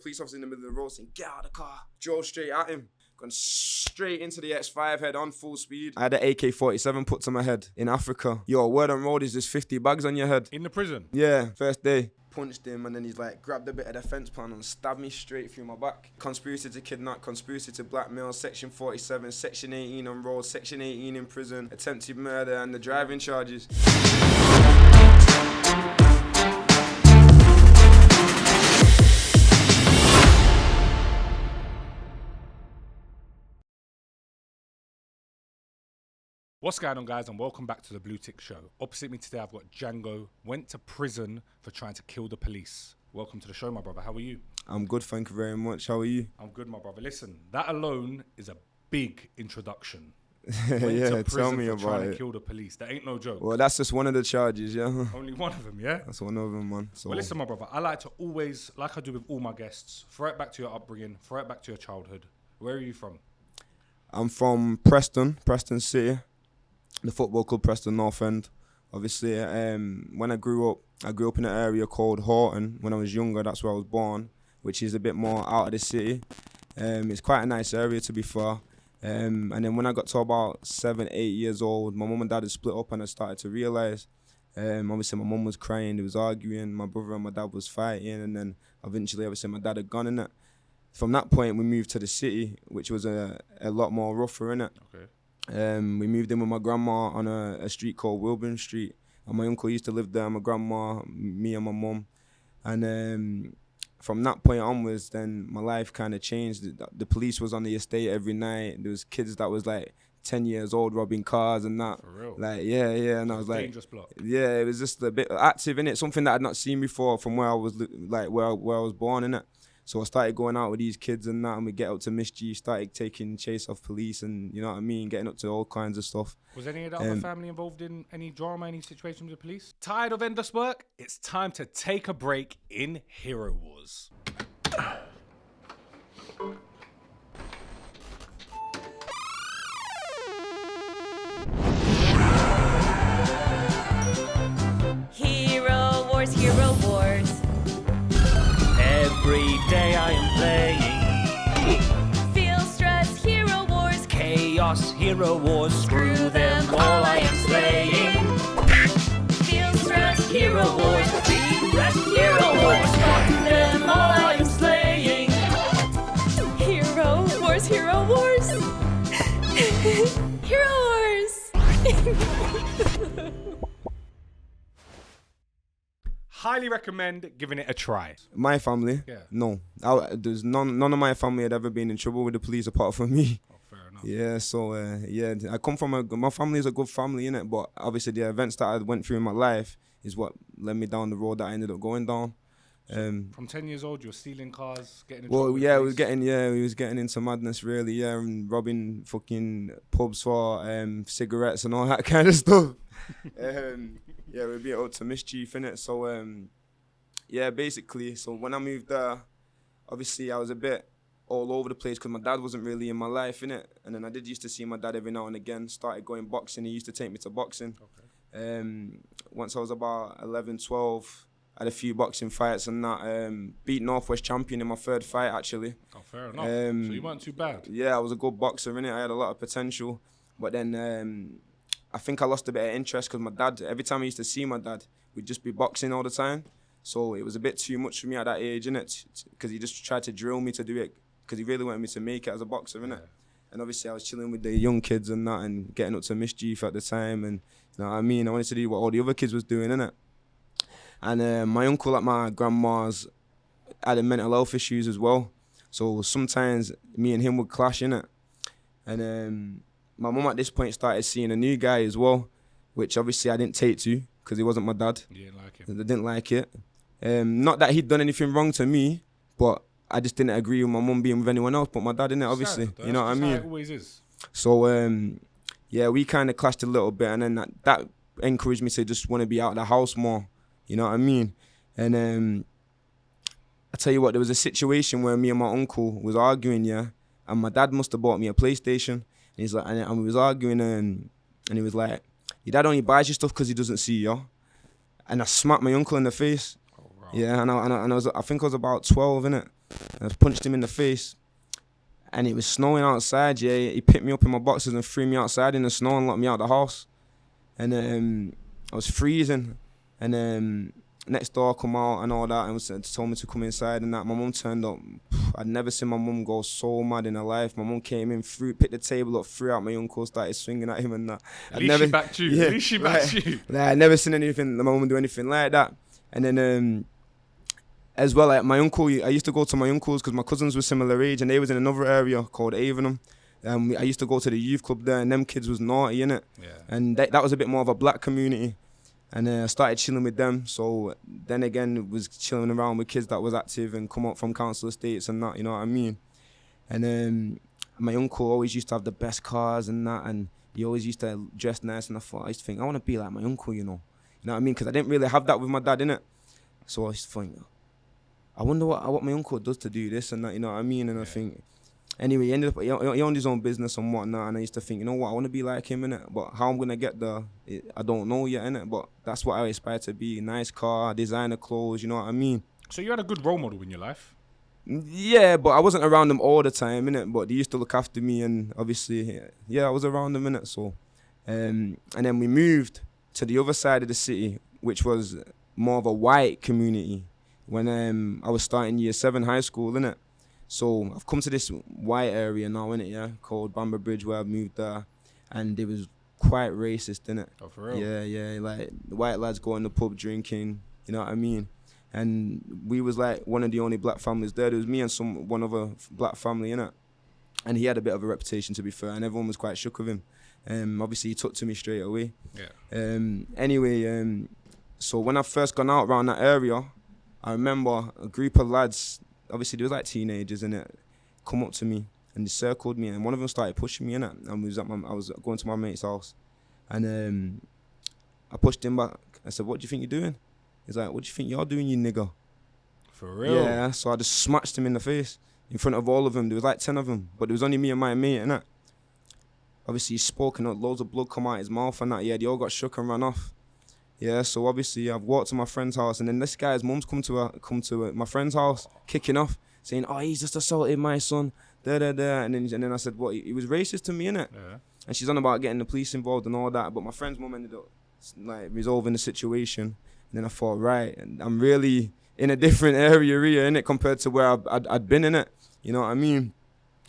police officer in the middle of the road saying, get out of the car. Drove straight at him. Gone straight into the X5 head on full speed. I had an AK-47 put to my head in Africa. Yo, word on road is there's 50 bags on your head. In the prison? Yeah, first day. Punched him and then he's like grabbed a bit of the fence panel and stabbed me straight through my back. Conspiracy to kidnap, conspiracy to blackmail, section 47, section 18 on road, section 18 in prison, attempted murder and the driving charges. What's going on, guys, and welcome back to the Blue Tick Show. Opposite me today, I've got Django, went to prison for trying to kill the police. Welcome to the show, my brother. How are you? I'm good, thank you very much. How are you? I'm good, my brother. Listen, that alone is a big introduction. Yeah, tell me about trying it. to kill the police. That ain't no joke. Well, that's just one of the charges, yeah? Only one of them, yeah? That's one of them, man. So. Well, listen, my brother, I like to always, like I do with all my guests, throw it back to your upbringing, throw it back to your childhood. Where are you from? I'm from Preston City. The football club, Preston North End. Obviously, when I grew up in an area called Horton. When I was younger, that's where I was born, which is a bit more out of the city. It's quite a nice area, to be fair. And then when I got to about 7, 8 years old, my mum and dad had split up and I started to realise. Obviously, my mum was crying, they was arguing, my brother and my dad was fighting, and then eventually, obviously, my dad had gone in it. From that point, we moved to the city, which was a lot more rougher, innit? Okay. We moved in with my grandma on a street called Wilburn Street, and my uncle used to live there, my grandma, me and my mum. And from that point onwards, then my life kind of changed. The police was on the estate every night. There was kids that was like 10 years old robbing cars and that. For real? Like, yeah, and I was like, dangerous block. Yeah, it was just a bit active, innit? Something that I'd not seen before from where I was, like, where I was born, innit? So I started going out with these kids and that, and we get up to mischief, started taking chase off police and, you know what I mean, getting up to all kinds of stuff. Was any of the other family involved in any drama, any situation with the police? Tired of endless work? It's time to take a break in Hero Wars. Hero Wars, Hero Wars. Every day I am playing. Feel stress, Hero Wars. Chaos, Hero Wars. Screw them all, I am slaying. Feel stress, Hero Wars. Be rest, Hero Wars. Fuck them all, I am slaying. Hero Wars, Hero Wars. Hero Wars. Highly recommend giving it a try. My family? Yeah. No. There's none of my family had ever been in trouble with the police apart from me. Oh, fair enough. Yeah, so, I come from my family is a good family, innit? But obviously the events that I went through in my life is what led me down the road that I ended up going down. From 10 years old, you were stealing cars, getting in Well, trouble with yeah, police. we was getting into madness, really, yeah, and robbing fucking pubs for cigarettes and all that kind of stuff. Yeah, we'd be out to mischief, innit? So, yeah, basically, so when I moved there, obviously I was a bit all over the place because my dad wasn't really in my life, innit? And then I did used to see my dad every now and again, started going boxing. He used to take me to boxing. Okay. Once I was about 11, 12, I had a few boxing fights and that. Beat Northwest champion in my third fight, actually. Oh, fair enough. So you weren't too bad. Yeah, I was a good boxer, innit? I had a lot of potential. But then I think I lost a bit of interest because my dad, every time I used to see my dad, we'd just be boxing all the time. So it was a bit too much for me at that age, innit? Because he just tried to drill me to do it because he really wanted me to make it as a boxer, innit? Yeah. And obviously I was chilling with the young kids and that and getting up to mischief at the time. And you know what I mean? I wanted to do what all the other kids was doing, innit? And my uncle at my grandma's had mental health issues as well. So sometimes me and him would clash, innit? And my mum at this point started seeing a new guy as well, which obviously I didn't take to because he wasn't my dad. You didn't like it? I didn't like it. Not that he'd done anything wrong to me, but I just didn't agree with my mum being with anyone else but my dad, innit, obviously. Sad, you know what I mean? How it always is. So, yeah, we kind of clashed a little bit, and then that encouraged me to just want to be out of the house more. You know what I mean? And I tell you what, there was a situation where me and my uncle was arguing, yeah, and my dad must have bought me a PlayStation. And he's like, and we was arguing, and he was like, "Your dad only buys you stuff because he doesn't see you." And I smacked my uncle in the face. Oh, wow. Yeah, and I think I was about 12, innit? And I punched him in the face. And it was snowing outside, yeah. He picked me up in my boxes and threw me outside in the snow and locked me out of the house. And I was freezing. And next door come out and all that and told me to come inside and that. My mum turned up. I'd never seen my mum go so mad in her life. My mum came in, picked the table up, threw out my uncle, started swinging at him and that. At least she backed you. Yeah, At least she backed you. Like, I'd never seen anything, my mum do anything like that. And then as well, like my uncle, I used to go to my uncle's because my cousins were similar age and they was in another area called Avonham. I used to go to the youth club there and them kids was naughty, innit? Yeah. And that was a bit more of a black community. And I started chilling with them. So then again, was chilling around with kids that was active and come up from council estates and that, you know what I mean? And my uncle always used to have the best cars and that, and he always used to dress nice. And I used to think, I want to be like my uncle, you know? You know what I mean? Because I didn't really have that with my dad, innit? So I used to think, I wonder what my uncle does to do this and that, you know what I mean? And I think, anyway, he ended up, he owned his own business and whatnot, and I used to think, you know what, I want to be like him, innit? But how I'm going to get there, I don't know yet, innit? But that's what I aspire to be. Nice car, designer clothes, you know what I mean? So you had a good role model in your life? Yeah, but I wasn't around them all the time, innit? But they used to look after me, and obviously, yeah, I was around them, innit? So, and then we moved to the other side of the city, which was more of a white community, when I was starting year 7 high school, innit? So I've come to this white area now, innit, yeah, called Bamber Bridge, where I moved there, and it was quite racist, innit? Oh, for real? Yeah, like the white lads go in the pub drinking, you know what I mean? And we was like one of the only black families there. There was me and one other black family, innit? And he had a bit of a reputation, to be fair, and everyone was quite shook with him. Obviously he took to me straight away. Yeah. Anyway, so when I first gone out around that area, I remember a group of lads, obviously they was like teenagers, innit, come up to me and they circled me, and one of them started pushing me, innit, and I was going to my mate's house, and I pushed him back. I said, what do you think you're doing? He's like, what do you think you're doing, you nigger? For real? Yeah, so I just smashed him in the face in front of all of them. There was like 10 of them, but there was only me and my mate, innit? Obviously he spoke and loads of blood come out his mouth and that. Yeah, they all got shook and ran off. Yeah, so obviously I've walked to my friend's house, and then this guy's mum's come to my friend's house, kicking off, saying, oh, he's just assaulted my son, and then I said, what, he was racist to me, innit? Yeah. And she's on about getting the police involved and all that, but my friend's mum ended up like resolving the situation. And then I thought, right, and I'm really in a different area here, innit, compared to where I'd been, innit? You know what I mean?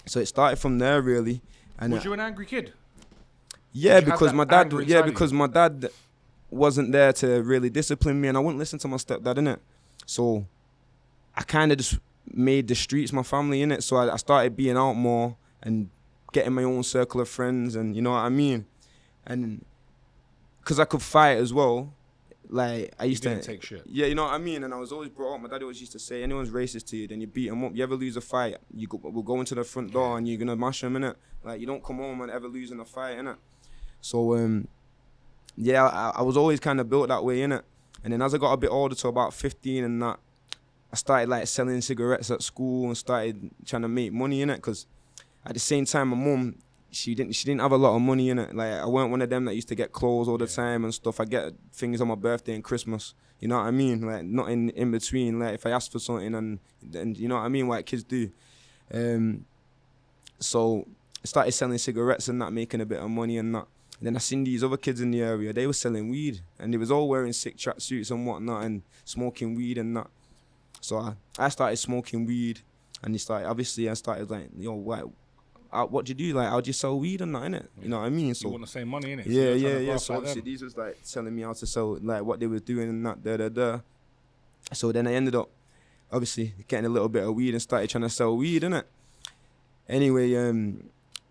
So it started from there, really. And Was you an angry kid? Yeah, Did you have because that my dad. anger Yeah, inside you? because my dad wasn't there to really discipline me, and I wouldn't listen to my stepdad, innit? So I kind of just made the streets my family, innit? So I started being out more and getting my own circle of friends, and you know what I mean? And because I could fight as well, like I used didn't to take shit. Yeah, you know what I mean? And I was always brought up, my dad always used to say, anyone's racist to you, then you beat them up. You ever lose a fight, we'll go into the front door and you're going to mash them, innit? Like, you don't come home and ever losing a fight, innit? So, yeah, I was always kind of built that way, innit? And then as I got a bit older, to about 15 and that, I started like selling cigarettes at school and started trying to make money, innit? Because at the same time, my mum, she didn't have a lot of money, innit? Like, I weren't one of them that used to get clothes all the time and stuff. I get things on my birthday and Christmas, you know what I mean? Like, nothing in between. Like, if I ask for something and you know what I mean, what kids do. So I started selling cigarettes and that, making a bit of money and that. And then I seen these other kids in the area, they were selling weed, and they was all wearing sick tracksuits and whatnot and smoking weed and that. So I started smoking weed, and I started like, yo, what do you do? Like, how'd you sell weed and that, innit? You know what I mean? So You want the same money, innit? yeah. So obviously these was like telling me how to sell, like what they was doing and that, So then I ended up obviously getting a little bit of weed and started trying to sell weed, innit? Anyway,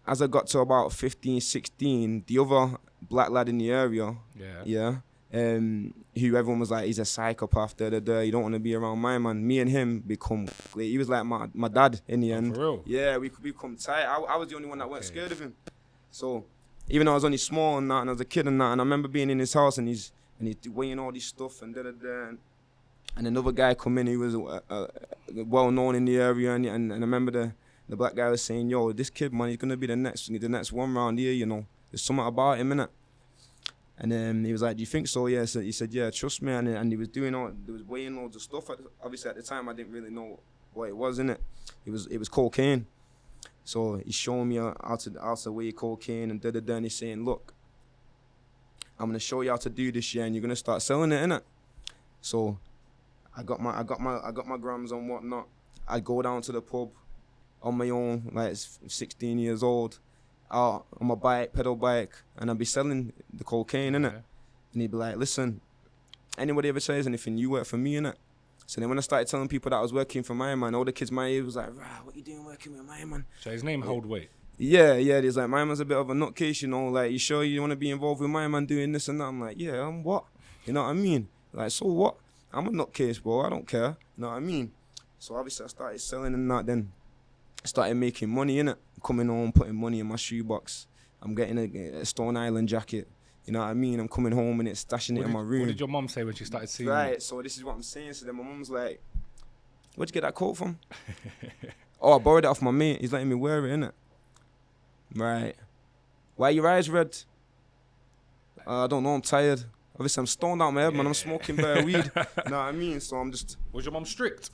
as I got to about 15, 16, the other black lad in the area, who everyone was like, he's a psychopath, you don't want to be around my man. Me and him become, like, he was like my dad in the end. For real? Yeah, we could become tight. I was the only one that weren't scared of him. So even though I was only small and that, and I was a kid and that, and I remember being in his house and he's weighing all this stuff and and another guy come in, he was well known in the area, and I remember the black guy was saying, yo, this kid, man, he's gonna be the next one round here, you know. There's something about him, innit? And then he was like, do you think so? Yeah. So he said, yeah, trust me. And he was weighing loads of stuff. Obviously, at the time, I didn't really know what it was, innit? It was cocaine. So he's showing me how to weigh cocaine and da-da-da, and he's saying, look, I'm gonna show you how to do this, yeah, and you're gonna start selling it, innit? So I got my grams and whatnot. I go down to the pub on my own, like 16 years old, out on my bike, pedal bike, and I'd be selling the cocaine, innit? Yeah. And he'd be like, listen, anybody ever says anything, you work for me, innit? So then when I started telling people that I was working for my man, all the kids my age was like, rah, what you doing working with my man? So his name hold weight. Yeah, there's like, my man's a bit of a nutcase, you know, like, you sure you want to be involved with my man doing this and that? I'm like, yeah, I'm what? You know what I mean? Like, so what? I'm a nutcase, bro, I don't care. You know what I mean? So obviously I started selling and that, then I started making money, innit? Coming home, putting money in my shoebox. I'm getting a Stone Island jacket. You know what I mean? I'm coming home and it's stashing it in my room. What did your mum say when she started seeing you? Right, so this is what I'm saying. So then my mum's like, where'd you get that coat from? Oh, I borrowed it off my mate. He's letting me wear it, innit? Right. Why are your eyes red? I don't know, I'm tired. Obviously, I'm stoned out my head, man. I'm smoking bare weed. You know what I mean? So I'm just... Was your mum strict?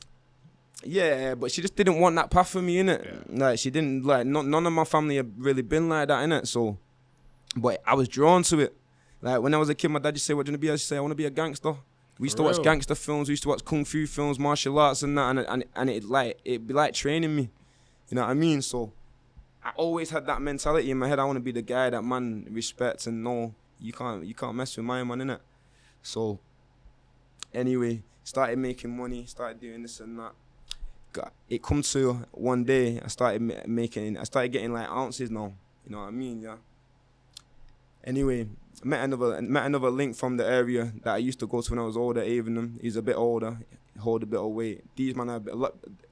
Yeah, but she just didn't want that path for me, innit? Yeah. Like, she didn't, like, none of my family have really been like that, innit? So, but I was drawn to it. Like, when I was a kid, my dad used to say, what do you want to be? I used to say, I want to be a gangster. We used to watch gangster films, we used to watch kung fu films, martial arts and that, and it'd be like training me. You know what I mean? So, I always had that mentality in my head. I want to be the guy that man respects and know you can't mess with my man, innit? So, anyway, started making money, started doing this and that. It come to one day, I started getting like ounces now. You know what I mean? Yeah. Anyway, met another link from the area that I used to go to when I was older, Avenham. He's a bit older, hold a bit of weight. These man are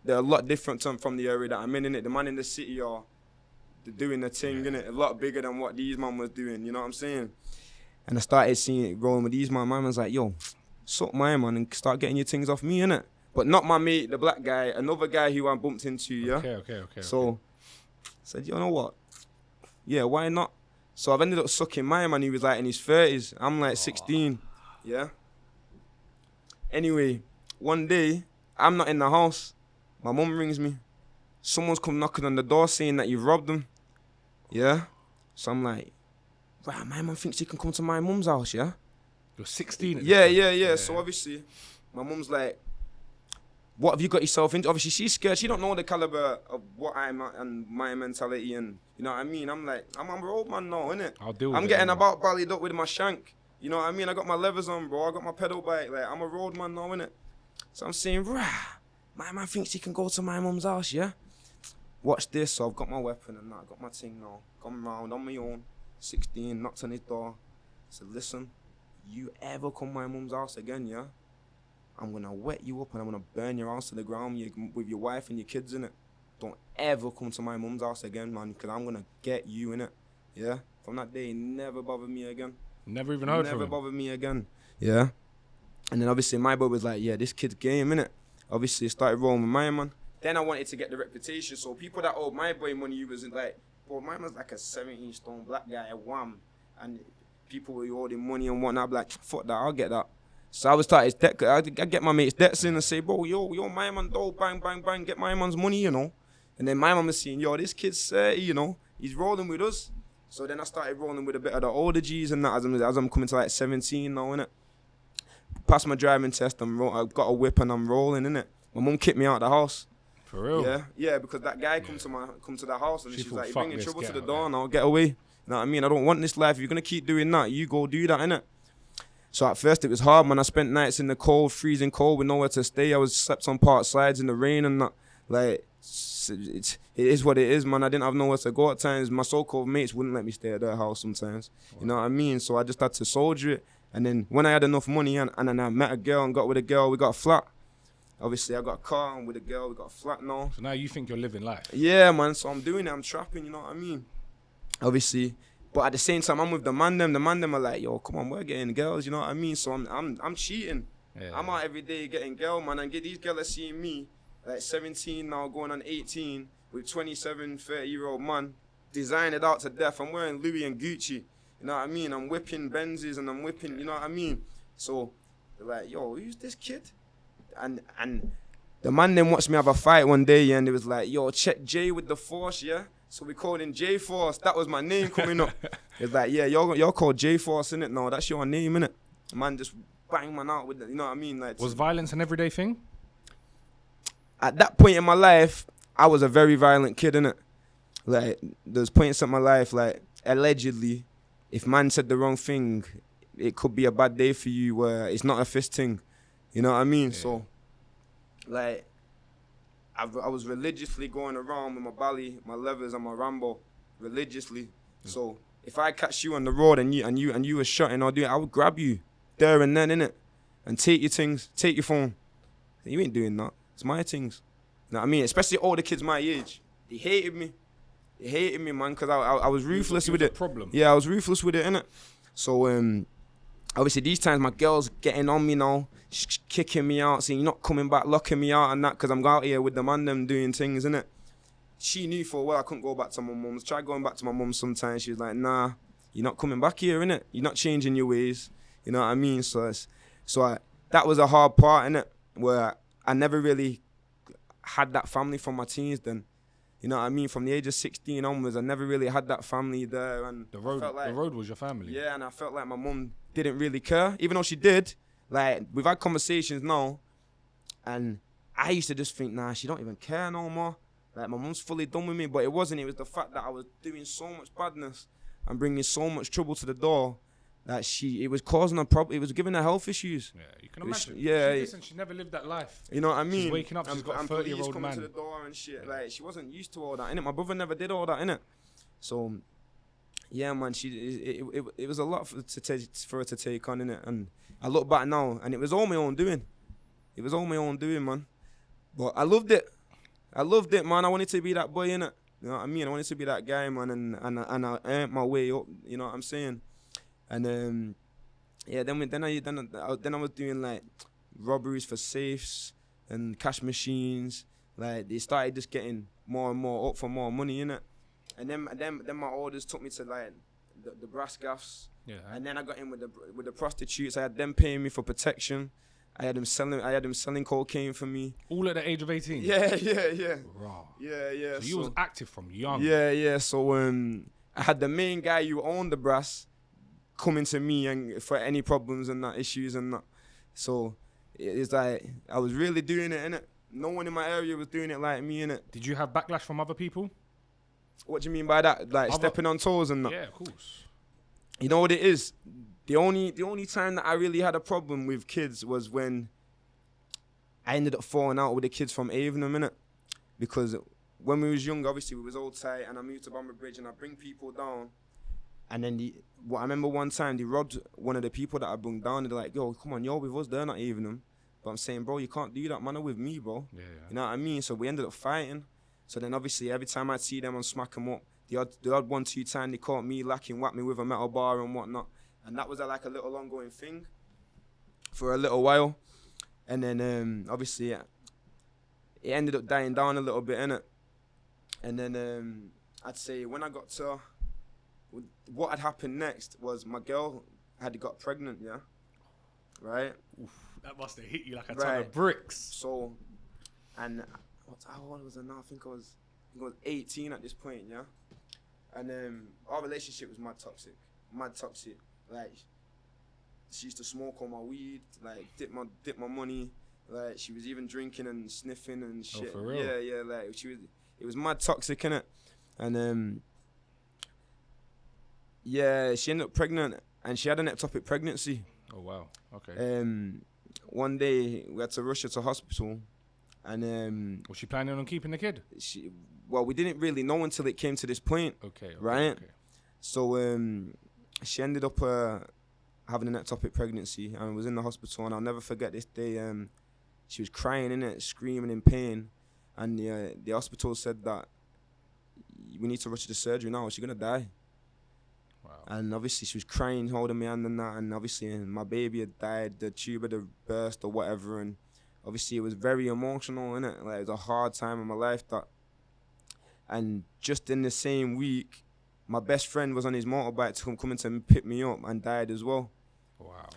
they're a lot different from the area that I'm in, innit? The man in the city are doing the thing, innit? A lot bigger than what these man was doing, you know what I'm saying? And I started seeing it rolling with these man. My man's like, yo, suck my man and start getting your things off me, innit? But not my mate, the black guy, another guy who I bumped into, yeah? Okay. So, I said, you know what? Yeah, why not? So I've ended up sucking my man. He was like in his 30s. I'm like 16, yeah? Anyway, one day, I'm not in the house. My mum rings me. Someone's come knocking on the door saying that you've robbed them, yeah? So I'm like, wow, my mum thinks she can come to my mum's house, yeah? You're 16 at this Yeah. point. So obviously, my mum's like, what have you got yourself into? Obviously, she's scared. She don't know the caliber of what I'm at and my mentality and, you know what I mean? I'm like, I'm an old man now, innit? I'll deal with I'm it, getting innit? about ballied up with my shank. You know what I mean? I got my levers on, bro. I got my pedal bike. Like, I'm a road man now, innit? So I'm saying, rah, my man thinks he can go to my mum's house, yeah? Watch this. So I've got my weapon and that. I got my thing now. Come round on my own. 16, knocked on his door. Said, listen, you ever come to my mum's house again, yeah? I'm gonna wet you up and I'm gonna burn your house to the ground with your wife and your kids in it. Don't ever come to my mum's house again, man, because I'm gonna get you in it. Yeah? From that day, he never bothered me again. Never even heard from Never him. bothered me again. Yeah? And then obviously my boy was like, yeah, this kid's game, innit? Obviously started rolling with my man. Then I wanted to get the reputation. So people that owed my boy money, he was like, bro, my man's like a 17-stone black guy, a wham. And people were owed him money and whatnot. I'd be like, fuck that, I'll get that. So I would start his debt. I get my mate's debts in and say, bro, yo, my man, though, bang, bang, bang, get my man's money, you know. And then my man was saying, yo, this kid's 30, you know, he's rolling with us. So then I started rolling with a bit of the older G's and that as I'm coming to like 17 now, innit. Passed my driving test, I've got a whip and I'm rolling, innit. My mum kicked me out of the house. For real? Yeah, because that guy come to the house and She she's thought, like, you're fuck bringing this, trouble get to the out door there. now, get away. You know what I mean? I don't want this life. If you're going to keep doing that, you go do that, innit. So at first it was hard, man. I spent nights in the cold, freezing cold with nowhere to stay. I was slept on park slides in the rain and that. Like, it is what it is, man. I didn't have nowhere to go at times. My so-called mates wouldn't let me stay at their house sometimes. Wow. You know what I mean? So I just had to soldier it. And then when I had enough money and then I met a girl and got with a girl, we got a flat. Obviously, I got a car and with a girl, we got a flat now. So now you think you're living life? Yeah, man. So I'm doing it. I'm trapping, you know what I mean? Obviously. But at the same time, I'm with the man them. The man them are like, yo, come on, we're getting girls, you know what I mean? So I'm cheating. Yeah. I'm out every day getting girl, man. And get these girls are seeing me, like 17 now, going on 18, with 27, 30-year-old man, designing it out to death. I'm wearing Louis and Gucci, you know what I mean? I'm whipping Benzes and I'm whipping, you know what I mean? So they're like, yo, who's this kid? And The man then watched me have a fight one day, yeah, and it was like, yo, check J with the Force, yeah? So we called him J Force. That was my name coming up. It's like, yeah, you're called J Force, innit? No, that's your name, innit? Man just bang man out with it, you know what I mean? Like, Was violence an everyday thing? at that point in my life, I was a very violent kid, innit? Like, there's points in my life, like, allegedly, if man said the wrong thing, it could be a bad day for you where it's not a fist thing. You know what I mean? Yeah. So, like, I was religiously going around with my Bally, my levers, and my Rambo, religiously. So if I catch you on the road and you were shutting or doing, I would grab you there and then, innit, and take your things, take your phone. You ain't doing that. It's my things. You know what I mean? Especially all the kids my age. They hated me. They hated me, man, because I was ruthless with it. Problem. Yeah, I was ruthless with it, innit? So obviously these times my girl's getting on me now, kicking me out, saying you're not coming back, locking me out and that, because I'm out here with the man them doing things, innit? She knew for a while I couldn't go back to my mum's. Tried going back to my mum sometimes. She was like, nah, you're not coming back here, innit? You're not changing your ways. You know what I mean? So that was a hard part, innit? Where I never really had that family from my teens then. You know what I mean? From the age of 16 onwards, I never really had that family there. And The road was your family. yeah, and I felt like my mum didn't really care, even though she did. Like, we've had conversations now, and I used to just think, nah, she don't even care no more. Like, my mum's fully done with me, but it wasn't. It was the fact that I was doing so much badness and bringing so much trouble to the door that it was causing her problem. It was giving her health issues. Yeah, you can It was- imagine. yeah, Listen, she never lived that life. You know what I mean? She's waking up, she's got a and 30-year-old police coming man. to the door and shit. Like, she wasn't used to all that, innit? My brother never did all that, innit? So, yeah, man, it was a lot for her to take on, innit? And I look back now, and it was all my own doing. It was all my own doing, man. But I loved it. I loved it, man. I wanted to be that boy, innit? You know what I mean? I wanted to be that guy, man, and I earned my way up. You know what I'm saying? And yeah, then I was doing like robberies for safes and cash machines. Like, they started just getting more and more up for more money, innit? And then my orders took me to like the brass gaffs. Yeah. And then I got in with the prostitutes. I had them paying me for protection. I had them selling cocaine for me. All at the age of 18? Yeah. Raw. Yeah. So you was active from young. Yeah. So I had the main guy who owned the brass coming to me and for any problems and that, issues and that. So it's like I was really doing it, innit? No one in my area was doing it like me, innit? Did you have backlash from other people? What do you mean by that? Like stepping on toes and that? Yeah, of course. You know what it is? The only time that I really had a problem with kids was when I ended up falling out with the kids from Avonham, innit? Because when we was young, obviously we was all tight, and I moved to Bamber Bridge and I bring people down. And then I remember one time they robbed one of the people that I brought down. They're like, yo, come on, you're with us, they're not Avonham. But I'm saying, bro, you can't do that, man, they're with me, bro. Yeah. You know what I mean? So we ended up fighting. So then obviously every time I'd see them, I'd smack them up. The odd 1-2 time they caught me lacking, whacked me with a metal bar and whatnot. And that was like a little ongoing thing for a little while. And then obviously it ended up dying down a little bit, innit? And then I'd say when I got to, what had happened next was my girl had got pregnant, yeah? Right? Oof, that must have hit you like a ton Right. of bricks. So, and how old was I now? I think I was 18 at this point, yeah? And our relationship was mad toxic. Like, she used to smoke all my weed, like dip my money. Like, she was even drinking and sniffing and shit. For real? Yeah, like it was mad toxic, innit? And yeah, she ended up pregnant and she had an ectopic pregnancy. Oh wow. Okay. One day we had to rush her to hospital, and Was she planning on keeping the kid? we didn't really know until it came to this point. Okay. Right? Okay. So she ended up having an ectopic pregnancy and was in the hospital, and I'll never forget this day. She was crying, innit, screaming in pain, and the hospital said that we need to rush to the surgery now, she's gonna die. Wow. And obviously she was crying, holding my hand and that, and obviously my baby had died, the tube had burst or whatever, and obviously it was very emotional, innit? Like, it was a hard time in my life. And just in the same week, my best friend was on his motorbike coming to pick me up and died as well. Wow.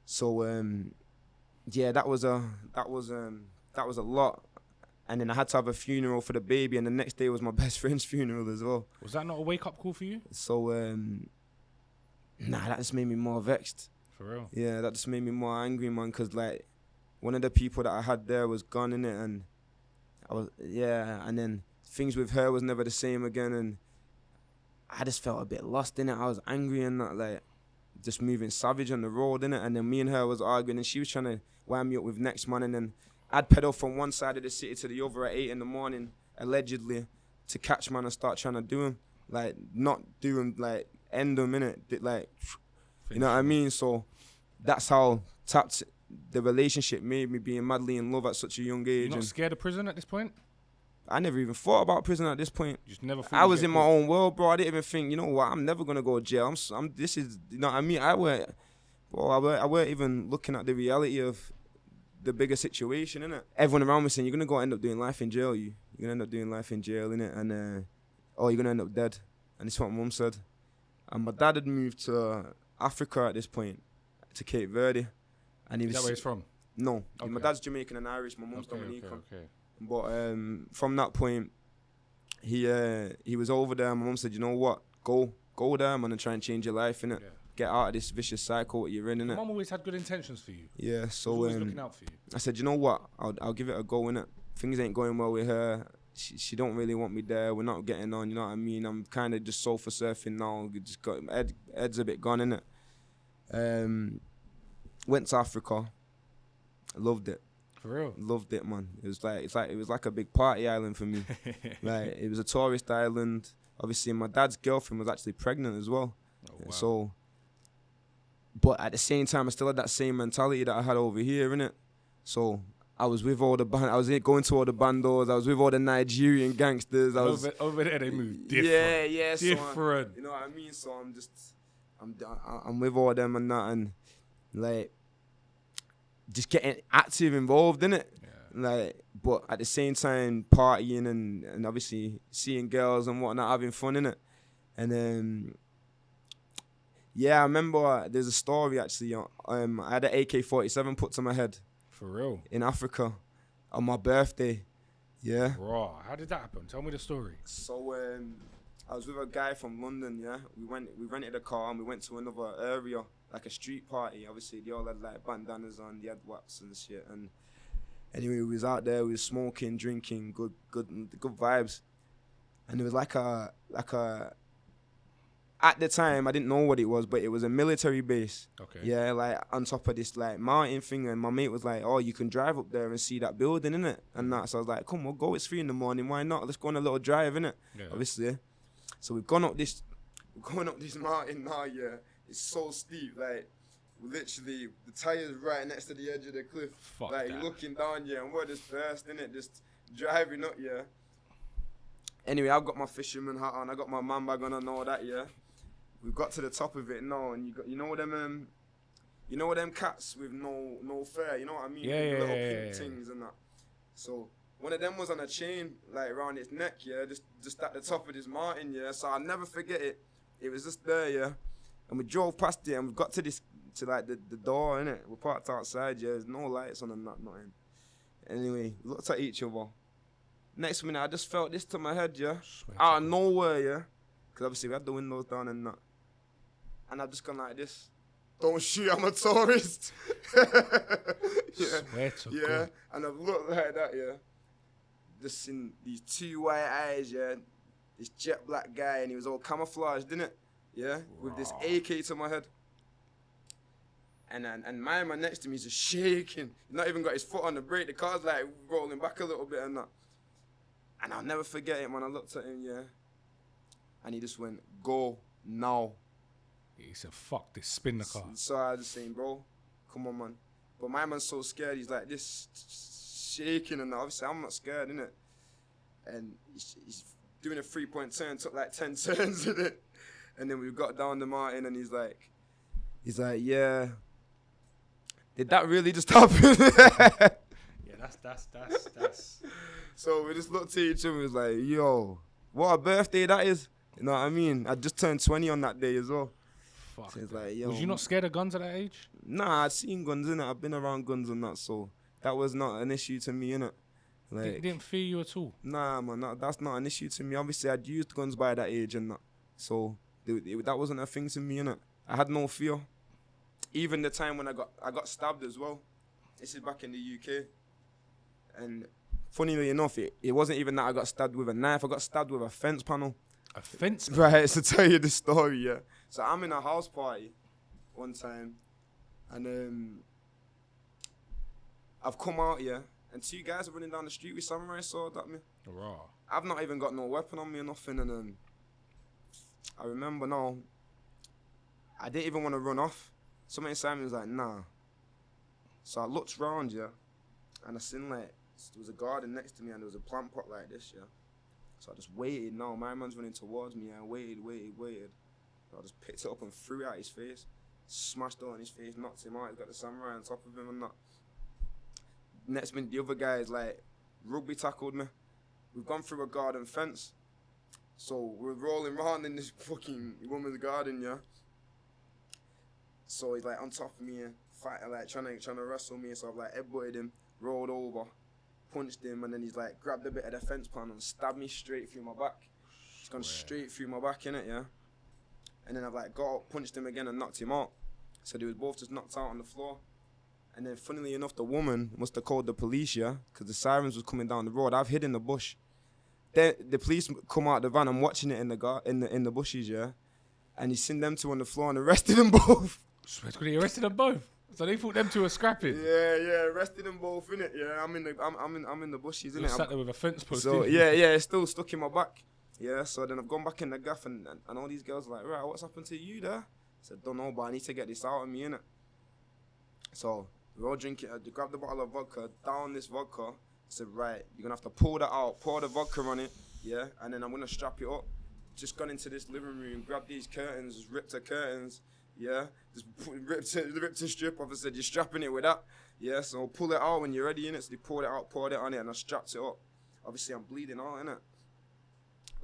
So yeah, that was that was a lot. And then I had to have a funeral for the baby, and the next day was my best friend's funeral as well. Was that not a wake up call for you? So, that just made me more vexed. For real? Yeah, that just made me more angry, man, because, like, one of the people that I had there was gone, innit, and and then things with her was never the same again, and I just felt a bit lost, innit. I was angry and that, like, just moving savage on the road, innit, and then me and her was arguing, and she was trying to wind me up with next man, and then I'd pedal from one side of the city to the other at 8 in the morning, allegedly, to catch man and start trying to do him. Like, not do him, like, end him, innit? Like, you know what I mean? So that's how tapped the relationship made me, being madly in love at such a young age. You're not scared of prison at this point? I never even thought about prison at this point. You just never thought I was in my own world, bro. I didn't even think, you know what, I'm never going to go to jail. This is, you know what I mean? I weren't even looking at the reality of the bigger situation, innit? Everyone around me saying, you're going to go end up doing life in jail, you're going to end up doing life in jail, innit? And, you're going to end up dead. And it's what my mum said. And my dad had moved to Africa at this point, to Cape Verde. And he was... Is that where he's from? No. Okay. My dad's Jamaican and Irish, my mum's Dominican. Okay. But from that point, he was over there, and my mum said, you know what, go there, man, and try and change your life, innit? Yeah. Get out of this vicious cycle that you're in, innit? Mum always had good intentions for you. Yeah, so Always looking out for you. I said, you know what, I'll give it a go, innit? Things ain't going well with her. She don't really want me there. We're not getting on, you know what I mean? I'm kind of just sofa surfing now. Just got head's a bit gone, innit? Went to Africa. Loved it. For real? Loved it, man. It was like a big party island for me. Like, it was a tourist island. Obviously, my dad's girlfriend was actually pregnant as well. Oh, wow. So, but at the same time, I still had that same mentality that I had over here, innit? So I was with all the going to all the bandos. I was with all the Nigerian gangsters. Over there, they move different. Yeah. Different. So you know what I mean? So I'm with all them and that, and like just getting active, involved in it. Yeah. Like, but at the same time, partying and obviously seeing girls and whatnot, having fun in it. And then, I remember there's a story actually. I had an AK-47 put to my head. For real? In Africa, on my birthday. Yeah. Raw. How did that happen? Tell me the story. So I was with a guy from London. Yeah, we rented a car and we went to another area, like a street party. Obviously, they all had like bandanas on, they had wax and shit. And anyway, we was out there, we was smoking, drinking, good vibes. And it was like a. At the time, I didn't know what it was, but it was a military base. Okay. Yeah, like on top of this like mountain thing, and my mate was like, "Oh, you can drive up there and see that building, innit?" And that. So I was like, "Come, we'll go. It's 3 a.m. Why not? Let's go on a little drive, innit?" Yeah. Obviously. So we're going up this mountain now. Yeah, it's so steep. Like, literally, the tires right next to the edge of the cliff. Fuck like that. looking down, yeah, and we're just bursting it, just driving up, yeah. Anyway, I've got my fisherman hat on. I got my man bag on and all that, yeah. We've got to the top of it now, and you know them cats with no fur, you know what I mean? Yeah, Little yeah. pink things and that. So one of them was on a chain, like around its neck, yeah, just at the top of this mountain, yeah. So I'll never forget it. It was just there, yeah. And we drove past it, and we got to the door, innit? We're parked outside, yeah. There's no lights on and nothing. Anyway, we looked at each other. Next minute, I just felt this to my head, yeah. Out of nowhere, yeah. Because obviously we had the windows down and that. And I've just gone like this. Don't shoot, I'm a tourist. Swear to yeah. God. And I've looked like that, yeah. Just seen these 2 white eyes, yeah. This jet black guy, and he was all camouflaged, didn't it? Yeah. With this AK to my head. And my man next to me is just shaking. He's not even got his foot on the brake. The car's like rolling back a little bit and that. And I'll never forget it, man. I looked at him, yeah. And he just went, "Go now." He said, "Fuck this, spin the car." So I was just saying, "Bro, come on, man." But my man's so scared. He's like this, shaking and that. Obviously, I'm not scared, innit? And he's doing a 3-point turn. Took like 10 turns in it. And then we got down the mountain, and he's like, "Yeah. Did that really just happen?" Yeah, that's. So we just looked at each other and was like, "Yo, what a birthday that is." You know what I mean? I just turned 20 on that day as well. Fuck. So it's like, yo. Was you not scared of guns at that age? Nah, I'd seen guns in it. I've been around guns and that, so that was not an issue to me, innit? It didn't fear you at all. Nah, man, that's not an issue to me. Obviously, I'd used guns by that age and that. So that wasn't a thing to me, innit? I had no fear. Even the time when I got stabbed as well. This is back in the UK. And funnily enough, it wasn't even that I got stabbed with a knife. I got stabbed with a fence panel. A fence panel? Right, so tell you the story, yeah. So I'm in a house party one time. And I've come out, yeah. And 2 guys are running down the street with samurai sword at me. Raw. I've not even got no weapon on me or nothing. And I remember now, I didn't even want to run off. Somebody inside me was like, nah. So I looked round, yeah, and I seen like, there was a garden next to me and there was a plant pot like this, yeah. So I just waited now. My man's running towards me. I waited. So I just picked it up and threw it at his face. Smashed it on his face, knocked him out. He's got the samurai on top of him and that. Next minute, the other guy is like, rugby tackled me. We've gone through a garden fence. So we're rolling around in this fucking woman's garden, yeah. So he's like on top of me, fighting, like trying to wrestle me. So I've like headbutted him, rolled over, punched him, and then he's like grabbed a bit of the fence panel and stabbed me straight through my back. It's gone straight through my back, innit, yeah. And then I've like got up, punched him again, and knocked him out. So they was both just knocked out on the floor. And then funnily enough, the woman must have called the police, yeah, because the sirens was coming down the road. I've hid in the bush. Then the police come out the van. I'm watching it in the bushes, yeah. And you seen them 2 on the floor and arrested them both. Swear to God, he arrested them both. So they thought them 2 were scrapping. Yeah, arrested them both, innit? Yeah, I'm in the bushes, innit? Sat there with a fence post. So yeah, it's still stuck in my back. Yeah, so then I've gone back in the gaff and all these girls are like, right, what's happened to you there? I said, don't know, but I need to get this out of me, innit? So we're all drinking. I grabbed the bottle of vodka, down this vodka. I said, right, you're gonna have to pour that out, pour the vodka on it, yeah, and then I'm gonna strap it up. Just gone into this living room, grabbed these curtains, just ripped the curtains. Yeah, just ripped a strip off and said, you're strapping it with that. Yeah, so pull it out when you're ready, innit? So they poured it out, poured it on it, and I strapped it up. Obviously, I'm bleeding out, innit?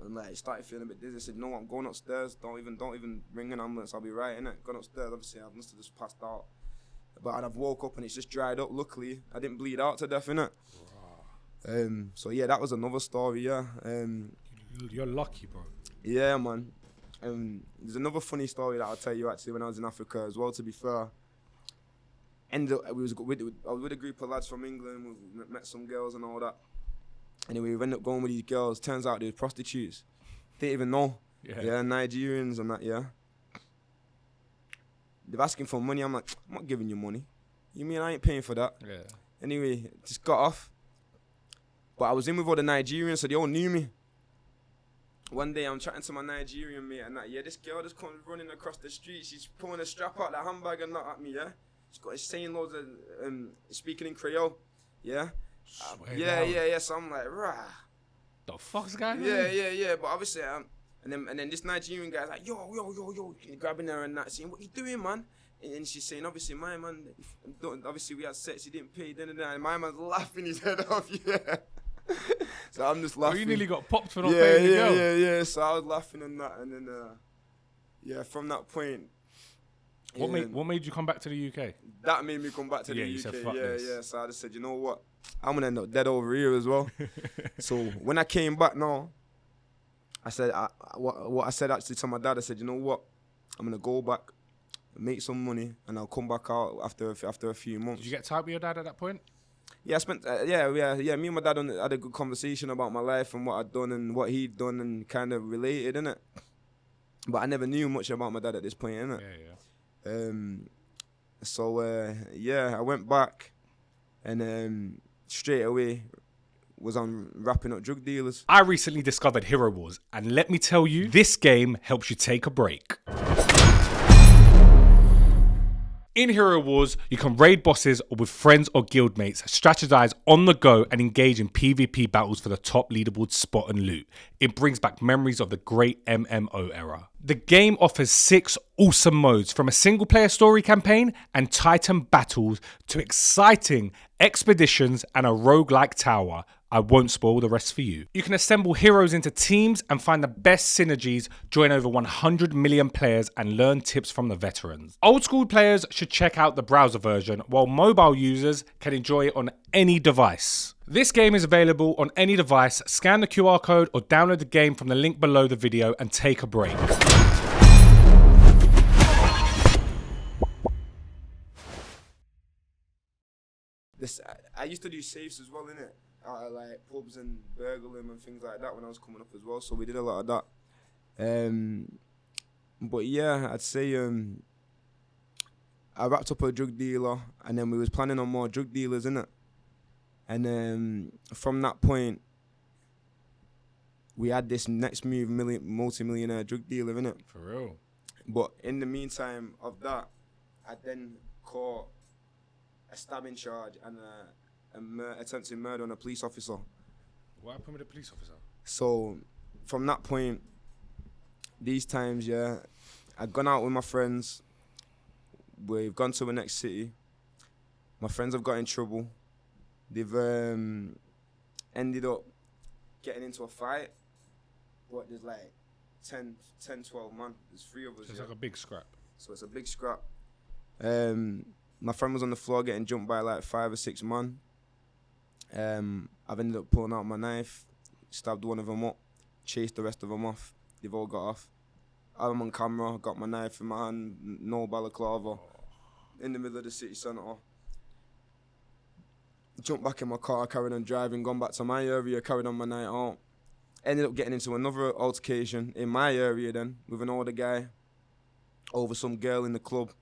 And like, started feeling a bit dizzy. I said, no, I'm going upstairs. Don't even ring an ambulance. I'll be right, innit? Gone upstairs, obviously, I must have just passed out. But I've woke up and it's just dried up. Luckily, I didn't bleed out to death, innit? Wow. So yeah, that was another story, yeah. You're lucky, bro. Yeah, man. There's another funny story that I'll tell you actually when I was in Africa as well, to be fair. I was with a group of lads from England, we met some girls and all that. Anyway, we ended up going with these girls. Turns out they were prostitutes. Didn't even know. Yeah, Nigerians and that, yeah. They're asking for money. I'm like, I'm not giving you money. You mean I ain't paying for that? Yeah. Anyway, just got off. But I was in with all the Nigerians, so they all knew me. One day I'm chatting to my Nigerian mate and that, yeah, this girl just comes running across the street. She's pulling a strap out, the handbag and that at me, yeah. She's saying loads of, speaking in Creole, yeah. Yeah. So I'm like, rah. The fuck's going on? Yeah. But obviously, and then this Nigerian guy's like, yo, grabbing her and that, saying, what you doing, man? And she's saying, obviously, my man, obviously we had sex, he didn't pay, and my man's laughing his head off, yeah. So I'm just laughing. Oh, you nearly got popped for not paying the girl. Yeah. So I was laughing and that, and then, from that point. What made you come back to the UK? That made me come back to the UK. You said, fuck this. Yeah. So I just said, you know what? I'm gonna end up dead over here as well. So when I came back now, I said, what I said actually to my dad, I said, you know what? I'm gonna go back, make some money, and I'll come back out after a few months. Did you get tight with your dad at that point? Yeah, I spent, me and my dad had a good conversation about my life and what I'd done and what he'd done and kind of related, innit? But I never knew much about my dad at this point, innit? Yeah. I went back and straight away was on wrapping up drug dealers. I recently discovered Hero Wars, and let me tell you, this game helps you take a break. In Hero Wars, you can raid bosses or with friends or guildmates, strategize on the go and engage in PvP battles for the top leaderboard spot and loot. It brings back memories of the great MMO era. The game offers 6 awesome modes, from a single player story campaign and titan battles to exciting expeditions and a roguelike tower. I won't spoil the rest for you. You can assemble heroes into teams and find the best synergies, join over 100 million players and learn tips from the veterans. Old school players should check out the browser version, while mobile users can enjoy it on any device. This game is available on any device. Scan the QR code or download the game from the link below the video and take a break. I used to do safes as well, innit? Like pubs and burgling and things like that when I was coming up as well. So we did a lot of that. But yeah, I'd say I wrapped up a drug dealer, and then we was planning on more drug dealers, innit? And from that point, we had this next move, multi-millionaire drug dealer, innit? For real. But in the meantime of that, I then caught a stabbing charge and attempted murder on a police officer. What happened with the police officer? So from that point, these times, yeah, I've gone out with my friends. We've gone to the next city. My friends have got in trouble. They've ended up getting into a fight. But there's like 10, 12 man. There's 3 of us. So it's like a big scrap. So it's a big scrap. My friend was on the floor getting jumped by like 5 or 6 man. I've ended up pulling out my knife, stabbed one of them up, chased the rest of them off. They've all got off. I'm on camera, got my knife in my hand, no balaclava, in the middle of the city centre. Jumped back in my car, carried on driving, gone back to my area, carried on my night out. Ended up getting into another altercation in my area then, with an older guy, over some girl in the club.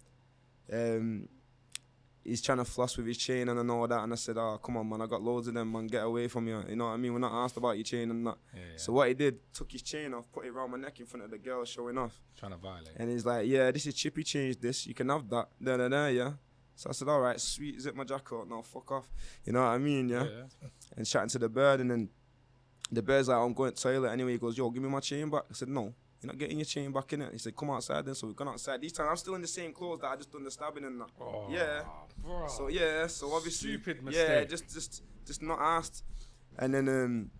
He's trying to floss with his chain and all that, and I said, oh, come on, man, I got loads of them, man, get away from you. You know what I mean? We're not asked about your chain and that. Yeah. So what he did, took his chain off, put it around my neck in front of the girl, showing off. Trying to violate. And he's like, yeah, this is Chippy changed this, you can have that. Yeah. So I said, all right, sweet, zip my jacket, no, fuck off. You know what I mean, yeah? And chatting to the bird, and then the bird's like, I'm going to the toilet anyway. He goes, yo, give me my chain back. I said, no. You're not getting your chain back in it. He said, come outside then. So we've gone outside. These times I'm still in the same clothes that I just done the stabbing and that. Oh, yeah. Bro. So yeah, so obviously. Stupid mistake. Yeah, just not asked. And then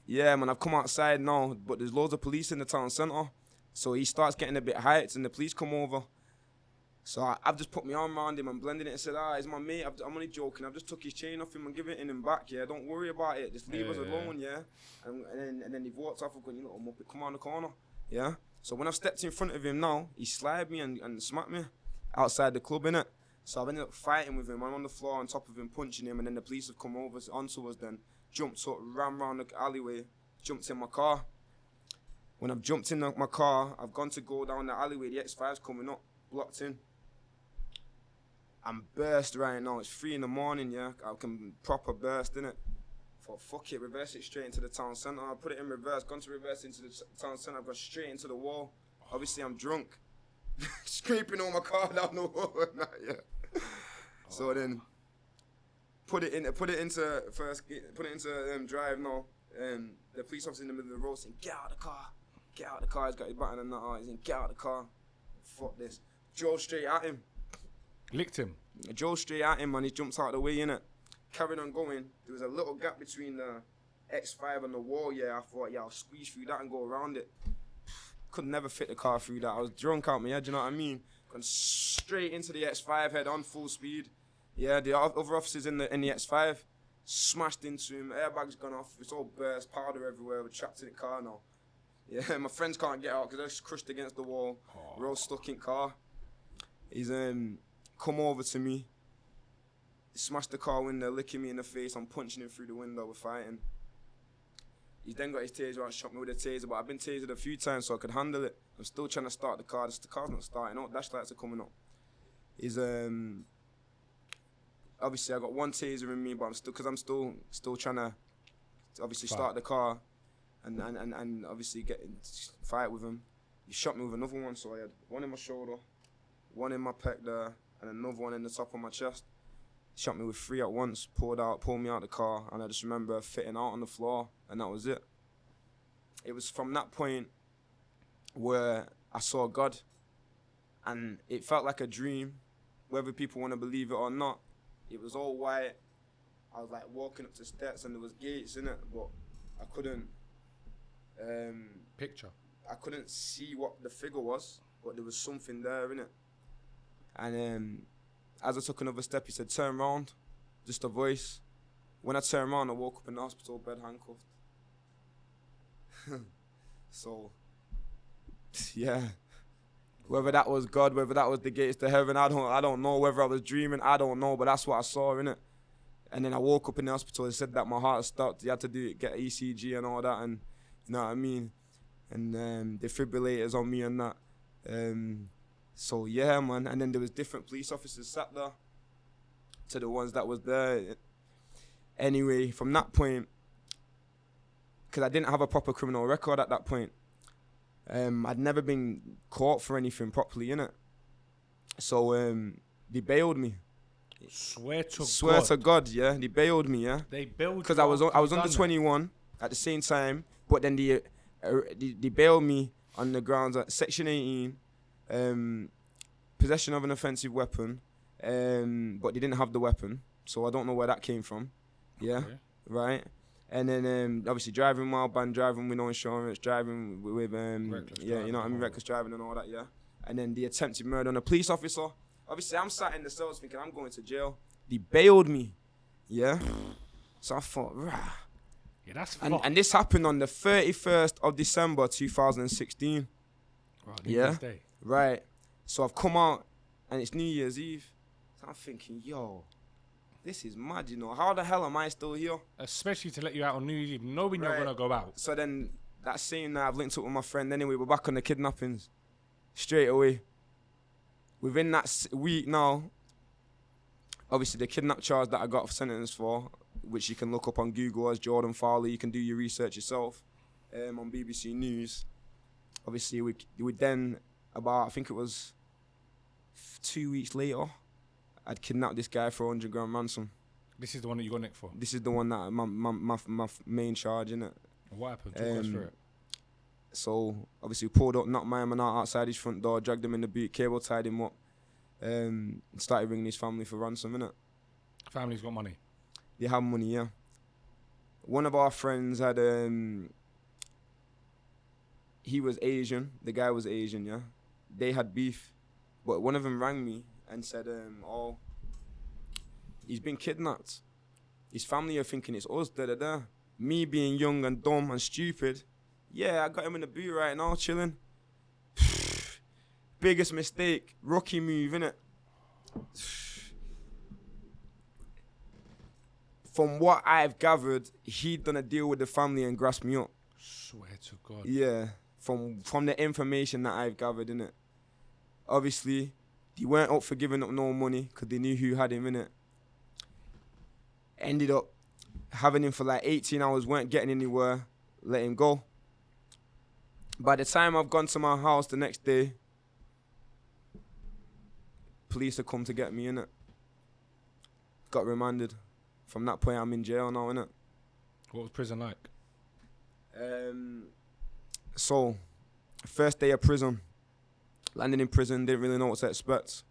yeah, man, I've come outside now, but there's loads of police in the town centre. So he starts getting a bit hyped and the police come over. So I've just put my arm around him and blending it and said, he's my mate, I'm only joking. I've just took his chain off him and given it him back, yeah. Don't worry about it, just leave us alone, yeah. And then he walked off, I've gone, you know, Muppet, come on the corner, yeah. So when I've stepped in front of him now, he slid me and smacked me outside the club, innit. So I've ended up fighting with him. I'm on the floor on top of him, punching him, and then the police have come over onto us then, jumped up, ran round the alleyway, jumped in my car. When I've jumped in my car, I've gone to go down the alleyway, the X5's coming up, blocked in. I'm burst right now. It's 3 in the morning, yeah. I can proper burst, innit? Thought, fuck it, reverse it straight into the town centre. I put it in reverse, gone to reverse into the town centre. I've gone straight into the wall. Obviously, I'm drunk. Scraping all my car down the wall. Yeah. So then, put it into drive now. The police officer in the middle of the road saying, get out of the car. Get out of the car. He's got his button and that. He's saying, get out of the car. Fuck this. Drove straight at him. Licked him. I drove straight at him and he jumped out of the way, innit? Carried on going. There was a little gap between the X5 and the wall, yeah. I thought, yeah, I'll squeeze through that and go around it. Could never fit the car through that. I was drunk out my head, you know what I mean? Gone straight into the X5, head on full speed. Yeah, the other officers in the X5 smashed into him. Airbags gone off. It's all burst, powder everywhere. We're trapped in the car now. Yeah, my friends can't get out because they're just crushed against the wall. We're all stuck in car. He's come over to me, smashed the car window, licking me in the face. I'm punching him through the window. We're fighting. He's then got his taser out, shot me with a taser, but I've been tasered a few times so I could handle it. I'm still trying to start the car. The car's not starting up. Dash lights are coming up. He's obviously I got one taser in me, but I'm still trying to obviously start the car, and obviously get in fight with him. He shot me with another one, so I had one in my shoulder, one in my pec there, and another one in the top of my chest. He shot me with 3 at once, pulled me out the car, and I just remember fitting out on the floor, and that was it. It was from that point where I saw God, and it felt like a dream, whether people want to believe it or not. It was all white. I was like walking up the steps and there was gates in it, but I couldn't Picture. I couldn't see what the figure was, but there was something there in it. And as I took another step, he said, "Turn round," just a voice. When I turned around, I woke up in the hospital bed handcuffed. So, yeah. Whether that was God, whether that was the gates to heaven, I don't know. Whether I was dreaming, I don't know. But that's what I saw, innit? And then I woke up in the hospital and said that my heart stopped. You had to get ECG and all that, and you know what I mean? And defibrillators on me and that. So yeah, man. And then there was different police officers sat there to the ones that was there. Anyway, from that point, because I didn't have a proper criminal record at that point, I'd never been caught for anything properly, innit? So they bailed me. Swear Swear to God, yeah. They bailed me, yeah. They bailed Because I was under 21 at the same time, but then they bailed me on the grounds of Section 18, possession of an offensive weapon, but they didn't have the weapon, so I don't know where that came from. Yeah, Okay. right. And then obviously driving while banned, driving with no insurance, driving with Reckless yeah, you know what I mean, driving. reckless driving and all that, yeah. And then the attempted murder on a police officer. Obviously, I'm sat in the cells thinking I'm going to jail. They bailed me, yeah. So I thought, rah. Yeah, that's And this happened on the 31st of December 2016. Right, Yeah. Day. Right. So I've come out and it's New Year's Eve. So I'm thinking, yo, this is mad, you know. How the hell am I still here? Especially to let you out on New Year's Eve, knowing you're Right. gonna go out. So then that same night I've linked up with my friend anyway. We're back on the kidnappings straight away. Within that week now, obviously the kidnap charge that I got sentenced for, which you can look up on Google as Jordan Farley, you can do your research yourself on BBC News. Obviously we then, about I think it was 2 weeks later, I'd kidnapped this guy for 100 grand ransom. This is the one that you got nicked for. This is the one that my main charge, innit? What happened? Talk us through it. So obviously we pulled up, knocked my man out outside his front door, dragged him in the boot, cable tied him up, and started ringing his family for ransom, innit? Family's got money. They have money, yeah. One of our friends had, he was Asian, the guy was Asian, yeah. They had beef, but one of them rang me and said, oh, he's been kidnapped. His family are thinking it's us, da-da-da. Me being young and dumb and stupid, yeah, I got him in the boot right now, chilling. Biggest mistake, rookie move, innit? From what I've gathered, he'd done a deal with the family and grasped me up. Swear to God. Yeah, from the information that I've gathered, innit? Obviously, they weren't up for giving up no money because they knew who had him, innit? Ended up having him for like 18 hours, weren't getting anywhere, let him go. By the time I've gone to my house the next day, police have come to get me, innit? Got remanded. From that point, I'm in jail now, innit? What was prison like? So, first day of prison. Landed in prison, didn't really know what to expect.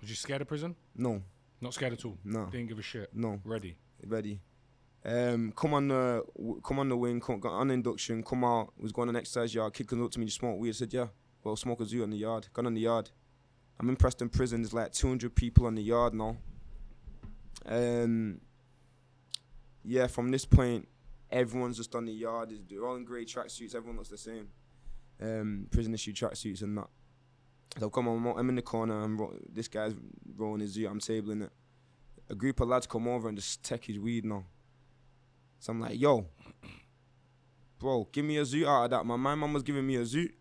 Was you scared of prison? No, Not scared at all? no, Didn't give a shit? no. Ready? Ready. Come on the wing, got on induction, come out, was going on the exercise yard, kid comes up to me, you smoke weed? I said, yeah, well, smoke a zoo on the yard. Gone on the yard. I'm in Preston prison, there's like 200 people on the yard now. Yeah, from this point, everyone's just on the yard. They're all in grey tracksuits, everyone looks the same. Prison issue tracksuits and that. So come on, I'm in the corner, this guy's rolling his zoo, I'm tabling it. A group of lads come over and just take his weed now. So I'm like, yo, bro, give me a zoot out of that, man. My mum was giving me a zoot.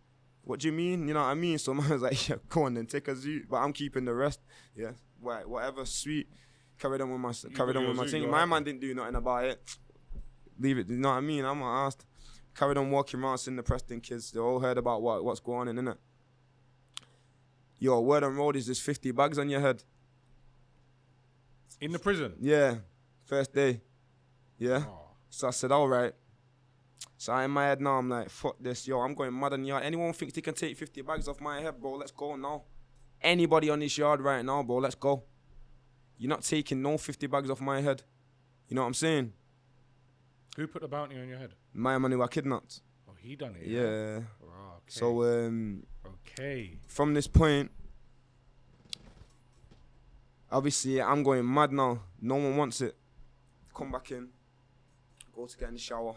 What do you mean? You know what I mean? So man was like, yeah, go on then, take a zoot. But I'm keeping the rest. Yeah, right, whatever, sweet. Carried on with my thing. My man didn't do nothing about it. Leave it, you know what I mean? I'm not asked. Carried on walking around, seeing the Preston kids. They all heard about what's going on, innit? Yo, word on road is there's 50 bags on your head. In the prison? Yeah, first day. Yeah. Oh. So I said, all right. So in my head now, I'm like, fuck this, yo, I'm going mad on the yard. Anyone thinks they can take 50 bags off my head, bro, let's go now. Anybody on this yard right now, bro, let's go. You're not taking no 50 bags off my head. You know what I'm saying? Who put the bounty on your head? My man who I kidnapped. Oh, he done it. Yeah. Right, okay. So okay. from this point, obviously I'm going mad now. No one wants it. Come back in. Go to get in the shower.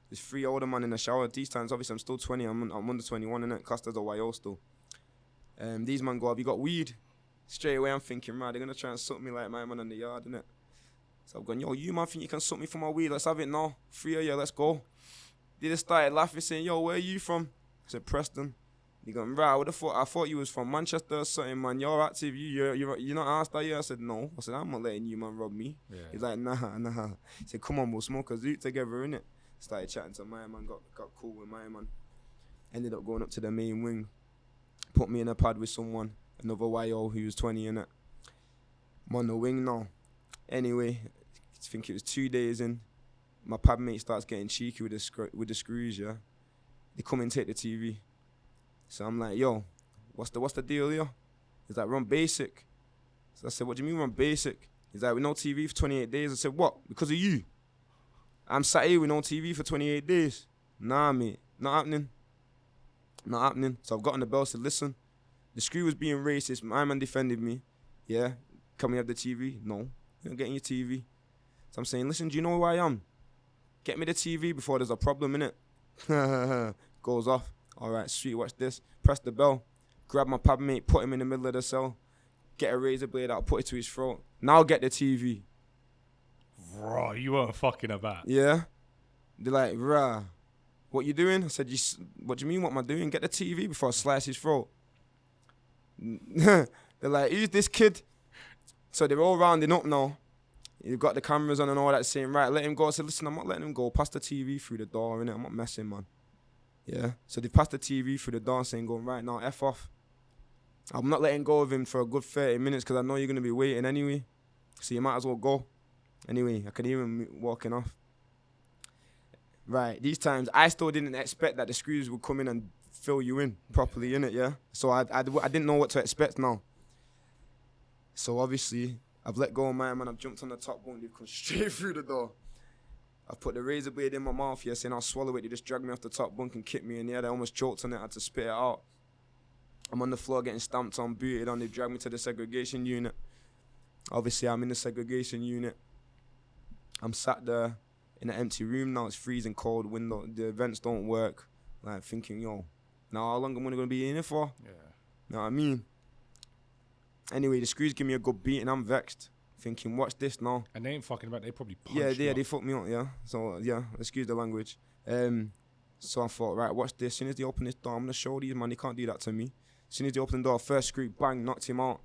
There's 3 older man in the shower. These times, obviously, I'm still 20. I'm under 21, innit? Classed as a YO still. These man go, have you got weed? Straight away, I'm thinking, right, they're going to try and suck me like my man in the yard, innit? So I'm going, yo, you man think you can suck me for my weed? Let's have it now. 3 of you, let's go. They just started laughing, saying, yo, where are you from? I said, Preston. He going, right, I thought you was from Manchester or something, man. You're active. You're not asked, are you? I said, no. I said, I'm not letting you, man, rob me. Yeah. He's like, nah. He said, come on, we'll smoke a zoot together, innit? Started chatting to my man, got cool with my man. Ended up going up to the main wing. Put me in a pad with someone, another YO who was 20, innit? I'm on the wing now. Anyway, I think it was 2 days in. My pad mate starts getting cheeky with the screws, yeah? They come and take the TV. So I'm like, yo, what's the deal here? He's like, run basic. So I said, what do you mean run basic? He's like, with no TV for 28 days. I said, what? Because of you? I'm sat here with no TV for 28 days. Nah, mate. Not happening. Not happening. So I've got on the bell, said, listen, the screw was being racist. My man defended me. Yeah. Can we have the TV? No. You're not getting your TV. So I'm saying, listen, do you know who I am? Get me the TV before there's a problem, innit? Goes off. All right, sweet, watch this. Press the bell. Grab my pad mate, put him in the middle of the cell. Get a razor blade out, put it to his throat. Now get the TV. Bro, you weren't fucking about. Yeah. They're like, rah, what you doing? I said, what do you mean, what am I doing? Get the TV before I slice his throat. They're like, who's this kid? So they're all rounding up now. You've got the cameras on and all that, saying, right, let him go. I said, listen, I'm not letting him go. Pass the TV through the door, innit? I'm not messing, man. Yeah. So they passed the TV through the door saying, going, right, now, F off. I'm not letting go of him for a good 30 minutes because I know you're going to be waiting anyway. So you might as well go. Anyway, I could hear him walking off. Right, these times, I still didn't expect that the screws would come in and fill you in properly, innit, yeah? So I didn't know what to expect now. So obviously, I've let go of my man, I've jumped on the top bunk, they've come straight through the door. I've put the razor blade in my mouth, yeah, saying I'll swallow it. They just dragged me off the top bunk and kicked me in the head. I almost choked on it, I had to spit it out. I'm on the floor getting stamped on, booted on, they dragged me to the segregation unit. Obviously, I'm in the segregation unit. I'm sat there in an empty room now, it's freezing cold, window, the vents don't work. Like thinking, yo, now how long am I gonna be in here for? Yeah. Know what I mean? Anyway, the screws give me a good beat and I'm vexed. Thinking, watch this now. And they ain't fucking about, they probably punched Yeah, you they up. fucked me up, yeah. So, yeah, excuse the language. So I thought, right, watch this. As soon as they open this door, I'm gonna show these, man, they can't do that to me. As soon as they open the door, first screw, bang, knocked him out.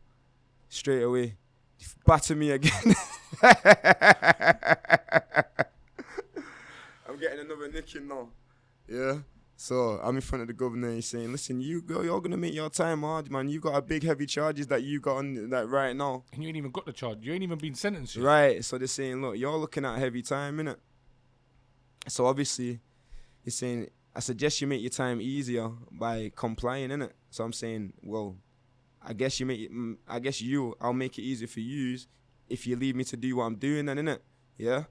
Straight away. They batter me again. I'm getting another nicking now. Yeah. So I'm in front of the governor. He's saying, "Listen, you're gonna make your time hard, man. You got a big heavy charges that you got on that right now." And you ain't even got the charge. You ain't even been sentenced yet. Right. So they're saying, "Look, you're looking at heavy time, innit?" So obviously, he's saying, "I suggest you make your time easier by complying, innit?" So I'm saying, "Well, I'll make it easier for you if you leave me to do what I'm doing, then, innit?" Yeah.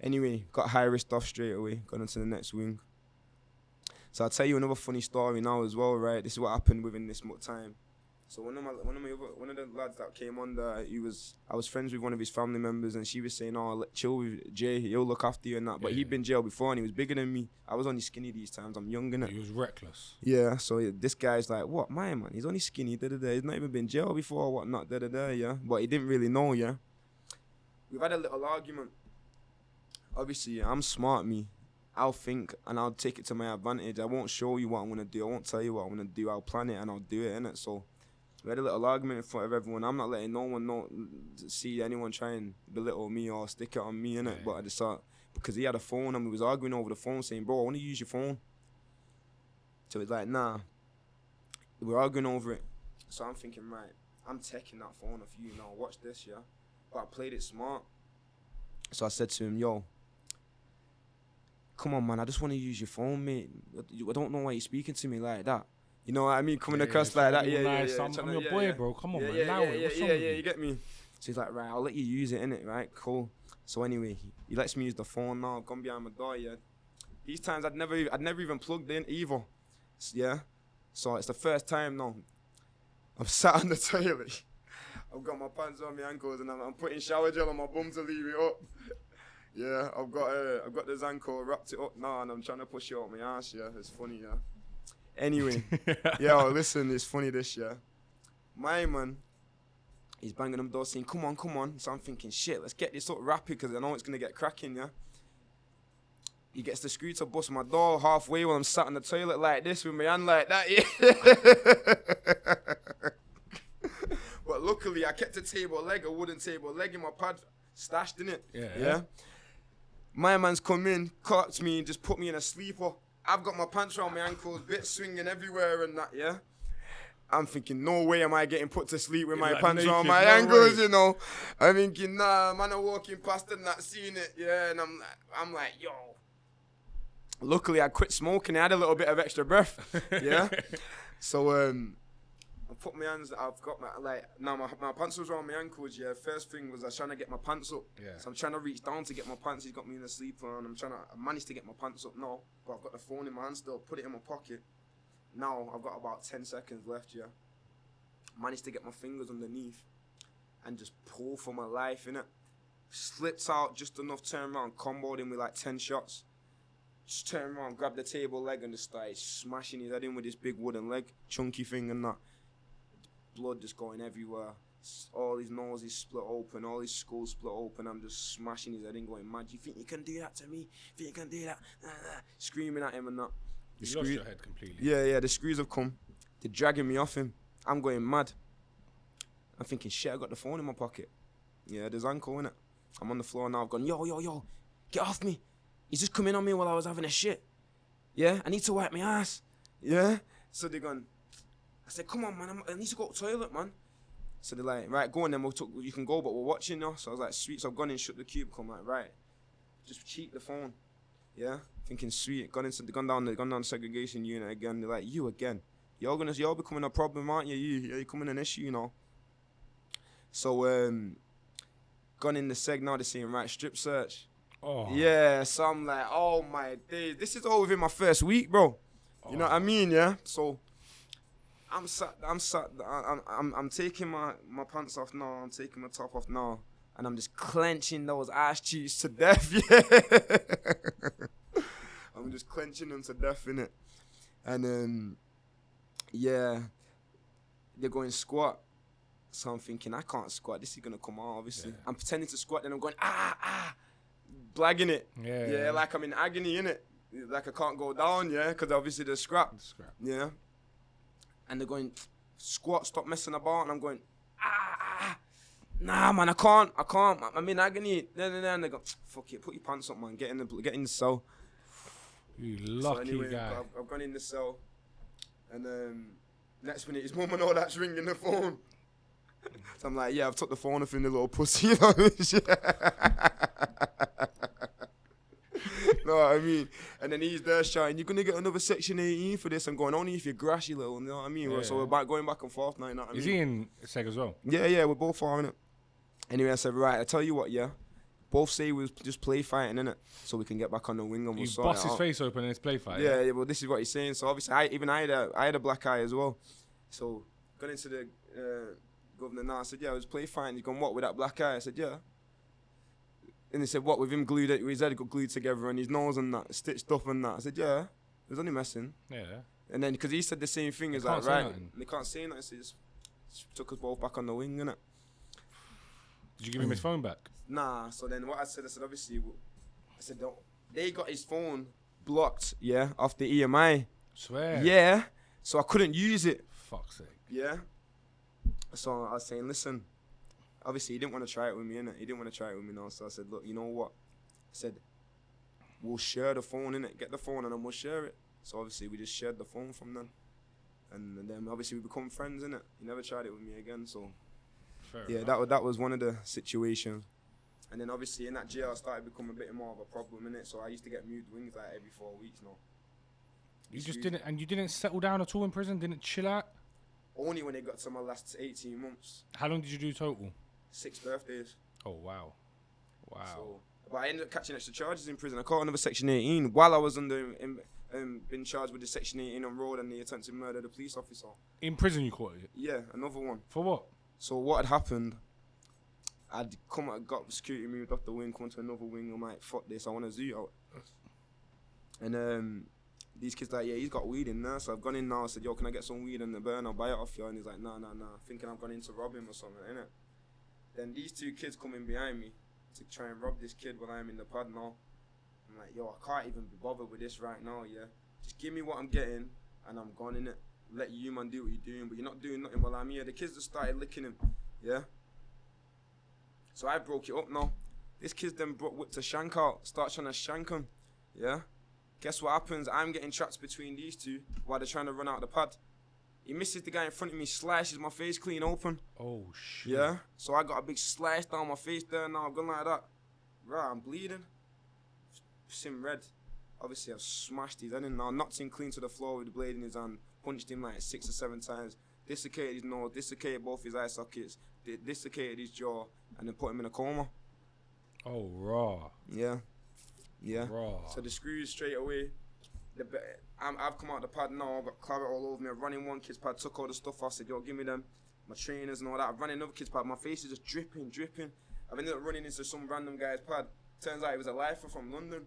Anyway, got high risk off straight away. Got into the next wing. So I'll tell you another funny story now as well, right? This is what happened within this time. So one of the lads that came on there, I was friends with one of his family members, and she was saying, "Oh, chill with Jay, he'll look after you and that." But he'd been jailed before, and he was bigger than me. I was only skinny these times. I'm young, innit? He was reckless. Yeah. So this guy's like, "What, my man? He's only skinny. He's not even been jailed before, or whatnot. Yeah." But he didn't really know. Yeah. We've had a little argument. Obviously, I'm smart, me. I'll think and I'll take it to my advantage. I won't show you what I'm gonna do. I won't tell you what I'm gonna do. I'll plan it and I'll do it, innit? So we had a little argument in front of everyone. I'm not letting no one see anyone try and belittle me or stick it on me, innit? Yeah. But I decided, because he had a phone and we was arguing over the phone, saying, "Bro, I want to use your phone." So he's like, "Nah." We're arguing over it. So I'm thinking, right, I'm taking that phone off you now. Watch this, yeah. But I played it smart. So I said to him, "Yo, come on, man, I just want to use your phone, mate. I don't know why you're speaking to me like that." You know what I mean? Coming across like that. Yeah. I'm your boy, bro. Come on, man. Allow it. What's wrong with you? You get me? So he's like, right, I'll let you use it, innit, right? Cool. So anyway, he lets me use the phone now. I've gone behind my door, yeah. These times I'd never even plugged in either. Yeah. So it's the first time now. I'm sat on the toilet. I've got my pants on my ankles and I'm putting shower gel on my bum to leave it up. Yeah, I've got the Zanko wrapped it up now and I'm trying to push it up my ass, yeah. It's funny, yeah. Anyway, yo, listen, it's funny this, yeah. My man, he's banging on the door saying, come on. So I'm thinking, shit, let's get this up rapid because I know it's going to get cracking, yeah. He gets the screw to bust my door halfway while I'm sat in the toilet like this with my hand like that, yeah. But luckily, I kept a wooden table leg in my pad, stashed in it. Yeah. My man's come in, caught me, and just put me in a sleeper. I've got my pants around my ankles, bits swinging everywhere and that, yeah. I'm thinking, no way am I getting put to sleep with my pants around my ankles, you know. I'm thinking, nah, man, I'm walking past and not seeing it, yeah. And I'm like, yo. Luckily, I quit smoking. I had a little bit of extra breath, yeah. So I put my hands. I've got my pants was around my ankles. Yeah. First thing was I was trying to get my pants up. Yeah. So I'm trying to reach down to get my pants. He's got me in the sleeper, and I managed to get my pants up now. But I've got the phone in my hand still. Put it in my pocket. Now I've got about 10 seconds left. Yeah. Managed to get my fingers underneath, and just pull for my life innit. Slipped out just enough. Turn around, comboed him with like 10 shots. Just turn around, grab the table leg and just started smashing his head in with this big wooden leg, chunky thing and that. Blood just going everywhere. All his nose is split open, all his skull split open. I'm just smashing his head in going, man, do you think you can do that to me? Think you can do that? Screaming at him and that. You lost your head completely. Yeah, the screws have come. They're dragging me off him. I'm going mad. I'm thinking, shit, I got the phone in my pocket. Yeah, there's ankle in it. I'm on the floor now. I've gone, yo, get off me. He's just coming on me while I was having a shit. Yeah, I need to wipe my ass. Yeah. So they're gone. I said, come on, man, I need to go to the toilet, man. So they're like, right, go on then, you can go, but we're watching now. So I was like, sweet. So I've gone in, shut the cubicle. I'm like, right, just cheat the phone. Yeah, thinking sweet. Gone down the segregation unit again. They're like, you again. You're becoming a problem, aren't you? You're becoming an issue, you know. So gone in the seg now. They're saying, right, strip search. Oh. Yeah, so I'm like, oh my days, this is all within my first week, bro. You know what I mean, yeah? So I'm taking my pants off now, I'm taking my top off now, and I'm just clenching those ass cheeks to death, yeah. I'm just clenching them to death, innit? And yeah, they're going squat. So I'm thinking, I can't squat, this is gonna come out, obviously. Yeah. I'm pretending to squat, then I'm going, blagging it. Yeah, like I'm in agony, innit? Like I can't go down, yeah, because obviously there's scrap. Yeah. And they're going, squat, stop messing about, and I'm going, nah, man, I can't, I'm in agony. And they go, fuck it, put your pants up, man, get in the cell. You lucky guy. I've gone in the cell, and next minute his mum and all that's ringing the phone. So I'm like, yeah, I've took the phone off in the little pussy, you know know what I mean? And then he's there shouting, you're going to get another Section 18 for this. I'm going, only if you're grassy little, you know what I mean? Yeah, so we're going back and forth now, you know what I mean? Is he in Seg as well? Yeah, we're both on it. Anyway, I said, right, I tell you what, yeah. Both say we just play fighting, innit? So we can get back on the wing and we'll sort it out. He bust his face open and it's play fight. Yeah, well, this is what he's saying. So obviously, I had a black eye as well. So got into the governor now. I said, yeah, it was play fighting. He's gone, what, with that black eye? I said, yeah. And he said, what, with him glued, his head got glued together and his nose and that, stitched up and that. I said, yeah, it was only messing. Yeah. And then, because he said the same thing, as like, right, they can't say nothing, so he just took us both back on the wing, innit? Did you give him his phone back? Nah, so then what I said, obviously, don't. They got his phone blocked, yeah, off the EMI. Swear. Yeah, so I couldn't use it. Fuck's sake. Yeah. So I was saying, listen, obviously he didn't want to try it with me, innit? He didn't want to try it with me now, so I said, look, you know what? I said, we'll share the phone, innit? Get the phone and then we'll share it. So obviously we just shared the phone from then. And then obviously we become friends, innit? He never tried it with me again, so. Fair enough. That was one of the situations. And then obviously in that jail I started becoming a bit more of a problem, innit? So I used to get mute wings like every 4 weeks now. You didn't settle down at all in prison? Didn't chill out? Only when it got to my last 18 months. How long did you do total? 6 birthdays. Oh, wow. Wow. So, but I ended up catching extra charges in prison. I caught another Section 18 while I was been charged with the Section 18 on road and the attempted murder of the police officer. In prison you caught it? Yeah, another one. For what? So what had happened, I got security moved off the wing, come to another wing. I'm like, fuck this, I want to zoo out. And these kids like, yeah, he's got weed in there. So I've gone in now, I said, yo, can I get some weed in the burn? I'll buy it off you. And he's like, nah, thinking I've gone in to rob him or something, innit? Then these 2 kids come in behind me to try and rob this kid while I'm in the pad now. I'm like, yo, I can't even be bothered with this right now, yeah? Just give me what I'm getting and I'm gone, innit? Let you man do what you're doing, but you're not doing nothing while I'm here. The kids just started licking him, yeah? So I broke it up now. This kid's then whipped a shank out, start trying to shank him, yeah? Guess what happens? I'm getting trapped between these 2 while they're trying to run out of the pad. He misses the guy in front of me, slashes my face clean open. Oh, shit. Yeah? So I got a big slash down my face there now. I've gone like that. Right, I'm bleeding. Sim red. Obviously, I've smashed his head in now. Knocked him clean to the floor with the blade in his hand. Punched him like 6 or 7 times. Dislocated his nose, dislocated both his eye sockets, dislocated his jaw, and then put him in a coma. Oh, raw. Yeah. Yeah. Raw. So the screws straight away. I've come out the pad now. I've got claret all over me. I've run in one kid's pad, took all the stuff off, said, yo, give me them. My trainers and all that. I've run in another kid's pad. My face is just dripping. I've ended up running into some random guy's pad. Turns out he was a lifer from London.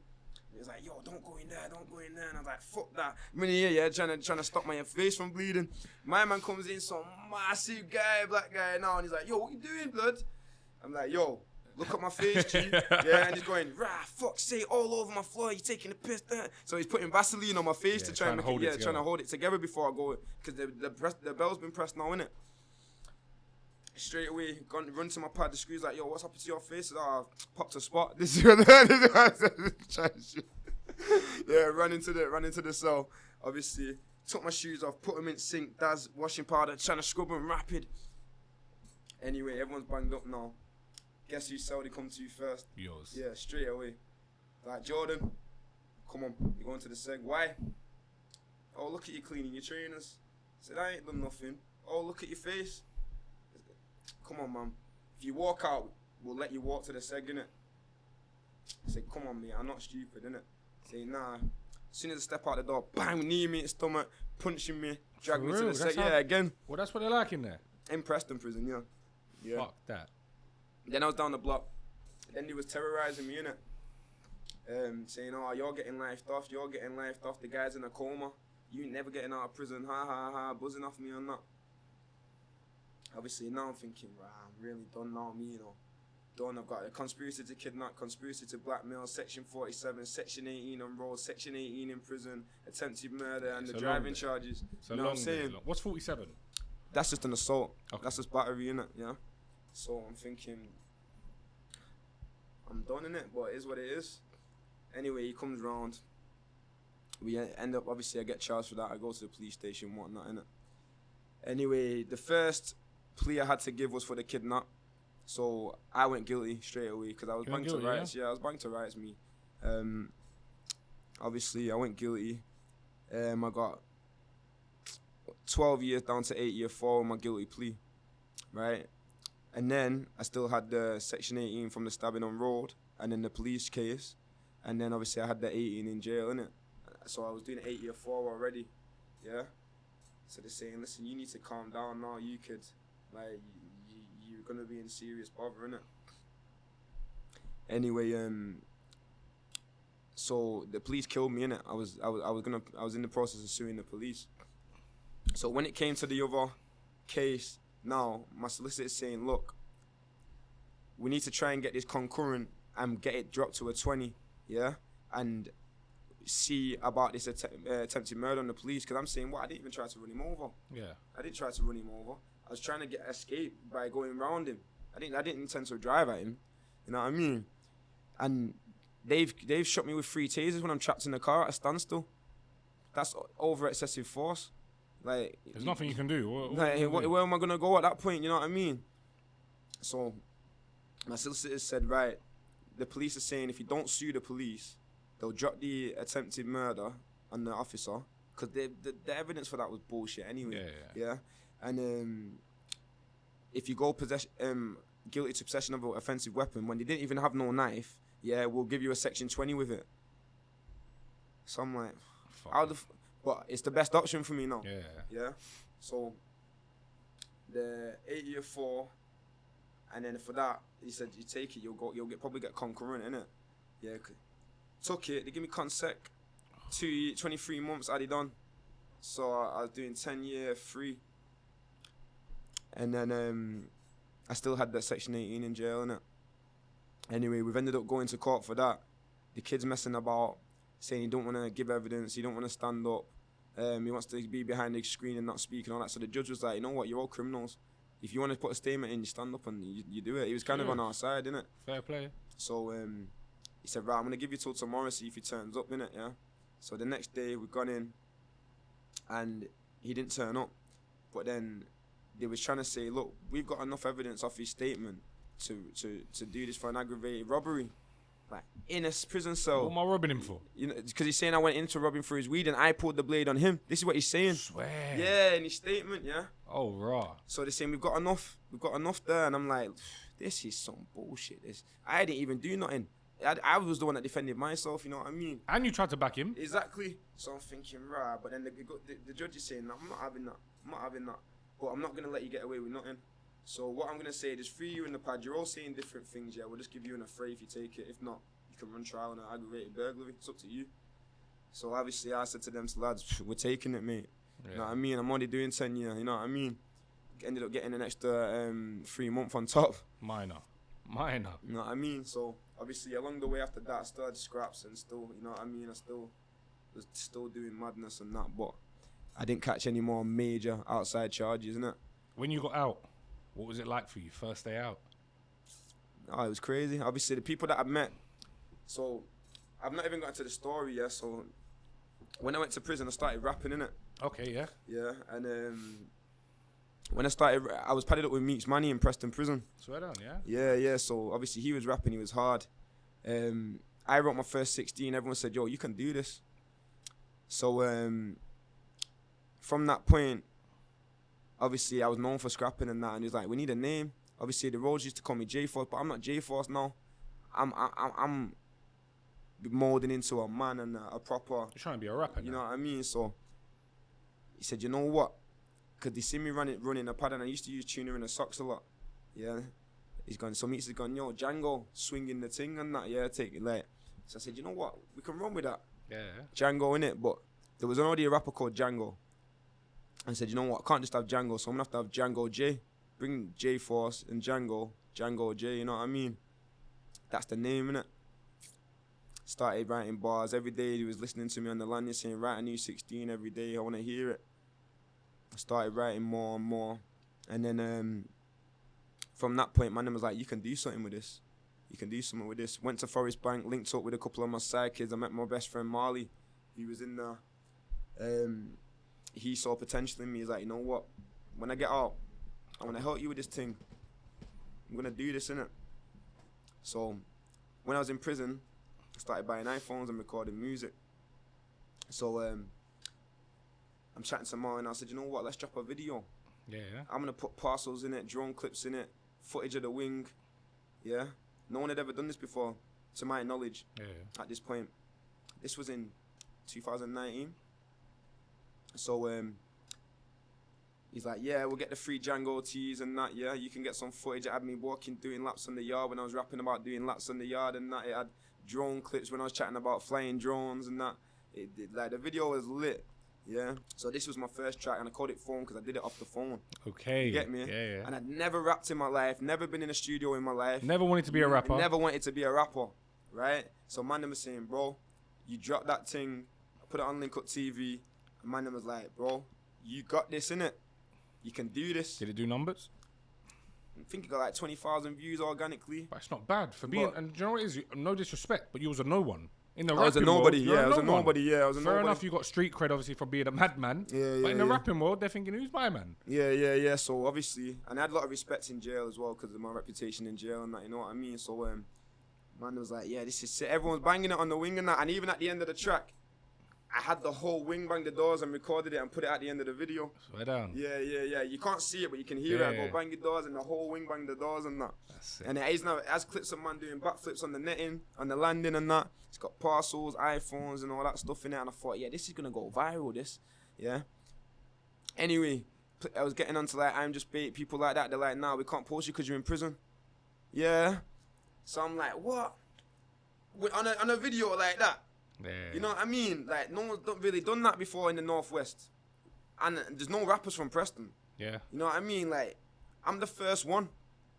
He was like, yo, don't go in there. And I was like, fuck that. I'm in here, yeah, trying to stop my face from bleeding. My man comes in, some massive guy, black guy now, and he's like, yo, what you doing, blood? I'm like, yo, look at my face, G. Yeah, and he's going, rah, fuck's sake, all over my floor, you taking the piss there. So he's putting Vaseline on my face to try and make it, trying to hold it together before I go, because the bell's been pressed now, innit? Straight away, run to my pad, the screw's like, yo, what's happened to your face? Oh, popped a spot. This is yeah, ran into the cell, obviously. Took my shoes off, put them in sink, Daz, washing powder, trying to scrub them rapid. Anyway, everyone's banged up now. Guess whose cell they come to first? Yours. Yeah, straight away. Like, Jordan, come on, you're going to the seg. Why? Oh, look at you cleaning your trainers. I said, I ain't done nothing. Oh, look at your face. Come on, man. If you walk out, we'll let you walk to the seg, innit? I said, come on, mate, I'm not stupid, innit? Say, nah. As soon as I step out the door, bang, knee me in the stomach, punching me, drag me to the seg. Yeah, again. Well, that's what they're like in there. In Preston prison, yeah. Fuck that. Then I was down the block. Then he was terrorizing me, innit? Saying, oh, you're getting lifed off. The guy's in a coma. You ain't never getting out of prison. Ha, ha, ha. Buzzing off me or not. Obviously, now I'm thinking, right, I'm really done now, me, Done. I've got a conspiracy to kidnap, conspiracy to blackmail, Section 47, Section 18 on road, Section 18 in prison, attempted murder, and the driving charges. So you know what I'm saying? What's 47? That's just an assault. Okay. That's just battery, innit? Yeah. So I'm thinking, I'm done, innit? But it is what it is. Anyway, he comes round. We end up, obviously, I get charged for that. I go to the police station, whatnot, innit? Anyway, the first plea I had to give was for the kidnap. So I went guilty straight away because I was banged to rights. Yeah, I was banged to rights, me. Obviously, I went guilty. I got 12 years down to 8 year 4 on my guilty plea, right? And then I still had the Section 18 from the stabbing on road, and then the police case, and then obviously I had the 18 in jail, innit? So I was doing 8 year 4 already, yeah? So they're saying, listen, you need to calm down now, you kid. Like, you're gonna be in serious bother, innit? Anyway, so the police killed me, innit? I was in the process of suing the police. So when it came to the other case, now my solicitor's saying, look, we need to try and get this concurrent and get it dropped to a 20, yeah? And see about this attempted murder on the police, because I'm saying, I didn't even try to run him over. Yeah. I didn't try to run him over. I was trying to get escape by going around him. I didn't intend to drive at him. You know what I mean? And they've shot me with 3 tasers when I'm trapped in the car at a standstill. That's over excessive force. Like, there's nothing you can do. Where am I gonna go at that point? You know what I mean? So my solicitor said, right, the police are saying if you don't sue the police, they'll drop the attempted murder on the officer, because the evidence for that was bullshit anyway. Yeah. And if you go guilty to possession of an offensive weapon when they didn't even have no knife. Yeah, we'll give you a section 20 with it. So I'm like, but it's the best option for me now. Yeah. Yeah. So the 8 year 4, and then for that he said you take it, probably get concurrent in it. Yeah. Took it. They give me consec. 23 months added on. So I was doing 10 year free. And then I still had that section 18 in jail, innit? Anyway, we've ended up going to court for that. The kid's messing about, saying he don't want to give evidence, he don't want to stand up. He wants to be behind the screen and not speak and all that. So the judge was like, you know what, you're all criminals. If you want to put a statement in, you stand up and you do it. He was kind of on our side, innit? Fair play. So he said, right, I'm going to give you till tomorrow, see if he turns up, innit, yeah? So the next day, we've gone in, and he didn't turn up. But then they was trying to say, look, we've got enough evidence off his statement to do this for an aggravated robbery. Like, in a prison cell. What am I robbing him for? You know, because he's saying I went into robbing for his weed and I pulled the blade on him. This is what he's saying. Swear. Yeah, in his statement, yeah. Oh, raw. So they're saying we've got enough there, and I'm like, this is some bullshit. I didn't even do nothing. I was the one that defended myself, you know what I mean? And you tried to back him. Exactly. So I'm thinking, right, but then the judge is saying, no, I'm not having that. But I'm not going to let you get away with nothing. So what I'm going to say, there's 3 of you in the pad. You're all saying different things, yeah? We'll just give you an affray if you take it. If not, you can run trial on an aggravated burglary. It's up to you. So obviously I said to them, lads, we're taking it, mate. Yeah. You know what I mean? I'm only doing 10 years, you know what I mean? Ended up getting an extra 3 months on top. Minor. You know what I mean? So obviously along the way after that, I still had scraps and still, you know what I mean? I was still doing madness and that, but I didn't catch any more major outside charges, innit? When you got out, what was it like for you, first day out? Oh, it was crazy. Obviously, the people that I met. So, I've not even got to the story yet. So, when I went to prison, I started rapping, innit? Okay, yeah. Yeah, and when I started, I was padded up with Meeks Manny in Preston prison. Swear down, yeah? Yeah. So, obviously, he was rapping. He was hard. I wrote my first 16. Everyone said, yo, you can do this. So, from that point, obviously, I was known for scrapping and that, and he was like, we need a name. Obviously, the roads used to call me J-Force, but I'm not J-Force now. I'm molding into a man and a proper... You're trying to be a rapper You now. know what I mean? So, he said, you know what? Because they see me running a pad, and I used to use tuner in the socks a lot. Yeah. He's gone, so Meeks has gone, yo, Django, swinging the thing and that, yeah, take it like... So I said, you know what? We can run with that. Yeah. Django, innit? But there was already a rapper called Django. And said, you know what, I can't just have Django, so I'm gonna have to have Django J. Bring J Force and Django J, you know what I mean? That's the name, innit? Started writing bars every day. He was listening to me on the landing saying, write a new 16 every day, I wanna hear it. I started writing more and more. And then from that point, my name was like, you can do something with this. You can do something with this. Went to Forest Bank, linked up with a couple of my side kids. I met my best friend Marley. He was in there. He saw potential in me. He's like, you know what? When I get out, I want to help you with this thing. I'm going to do this, innit? So, when I was in prison, I started buying iPhones and recording music. So, I'm chatting to Marley and I said, you know what? Let's drop a video. Yeah. I'm going to put parcels in it, drone clips in it, footage of the wing. Yeah? No one had ever done this before, to my knowledge, at this point. This was in 2019. So he's like, yeah, we'll get the free Django tees and that, yeah. You can get some footage. It had me walking, doing laps on the yard when I was rapping about doing laps on the yard and that. It had drone clips when I was chatting about flying drones and that. Like, the video was lit, yeah. So this was my first track, and I called it Phone because I did it off the phone. Okay. You get me? Yeah. And I'd never rapped in my life, never been in a studio in my life. Never wanted to be a rapper. Never wanted to be a rapper, right? So my name was saying, bro, you drop that thing, put it on Link Up TV, and my name was like, bro, you got this, innit? You can do this. Did it do numbers? I think it got like 20,000 views organically. But it's not bad for being. And do you know what it is? No disrespect, but you was a no one. In the I was a rapping nobody, world, yeah. I was a nobody, yeah. I was a Fair nobody. enough, you got street cred obviously for being a madman. Yeah, But in the rapping world, they're thinking, who's my man? Yeah. So obviously, and I had a lot of respect in jail as well because of my reputation in jail and that, you know what I mean? So man was like, yeah, this is sick. Everyone's banging it on the wing and that. And even at the end of the track, I had the whole wing bang the doors and recorded it and put it at the end of the video. Swear down. Yeah. You can't see it, but you can hear it. I go bang the doors and the whole wing bang the doors and that. That's it. And it has clips of man doing backflips on the netting, on the landing and that. It's got parcels, iPhones and all that stuff in it. And I thought, yeah, this is going to go viral, this. Yeah. Anyway, I was getting onto like, I'm just bait, people like that. They're like, nah, we can't post you because you're in prison. Yeah. So I'm like, what? On a video like that? Yeah. You know what I mean? Like, no one's really done that before in the Northwest. And there's no rappers from Preston. Yeah. You know what I mean? Like, I'm the first one.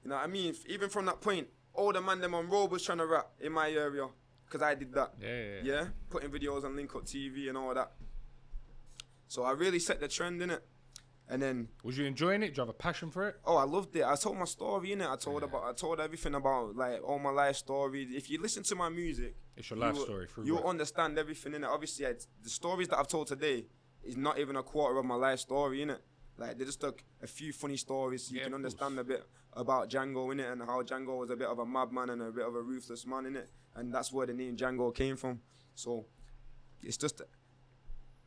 You know what I mean? Even from that point, all the man them on road was trying to rap in my area. Because I did that. Yeah. Putting videos on Link Up TV and all that. So I really set the trend, innit? And then... Was you enjoying it? Did you have a passion for it? Oh, I loved it. I told my story, innit? I told everything about, like, all my life stories. If you listen to my music... It's your life story. You'll understand everything, innit? Obviously, the stories that I've told today is not even a quarter of my life story, innit? Like, they're just a few funny stories so you can understand a bit about Django, innit? And how Django was a bit of a madman and a bit of a ruthless man, innit? And that's where the name Django came from. So, it's just...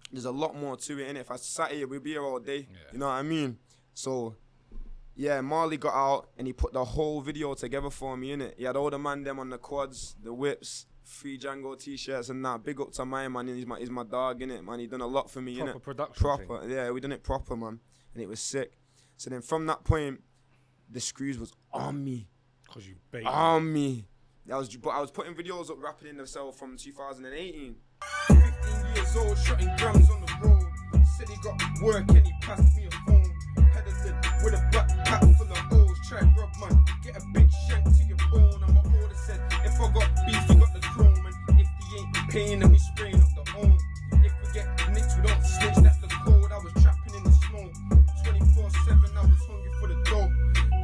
There's a lot more to it, innit? If I sat here, we'd be here all day. Yeah. You know what I mean? So, yeah, Marley got out and he put the whole video together for me, innit? He had all the man them on the quads, the whips, 3 Django t-shirts and that. Big up to my man, he's my dog, innit, man? He done a lot for me, innit? Proper production thing. Yeah, we done it proper, man. And it was sick. So then from that point, the screws was on me. Because you bait. On me. But I was putting videos up, rapping in the cell from 2018. 15 years old, shotting grams on the road. Said he got work and he passed me a phone. Peddling with a backpack full of holes. Try rub man, get a big shank to your bone. And my order said, if I got beef, you got the chrome. And if he ain't paying, then we spraying up the home. If we get nicked, we don't snitch, that's the code. I was trapping in the smoke. 24/7, I was hungry for the dough.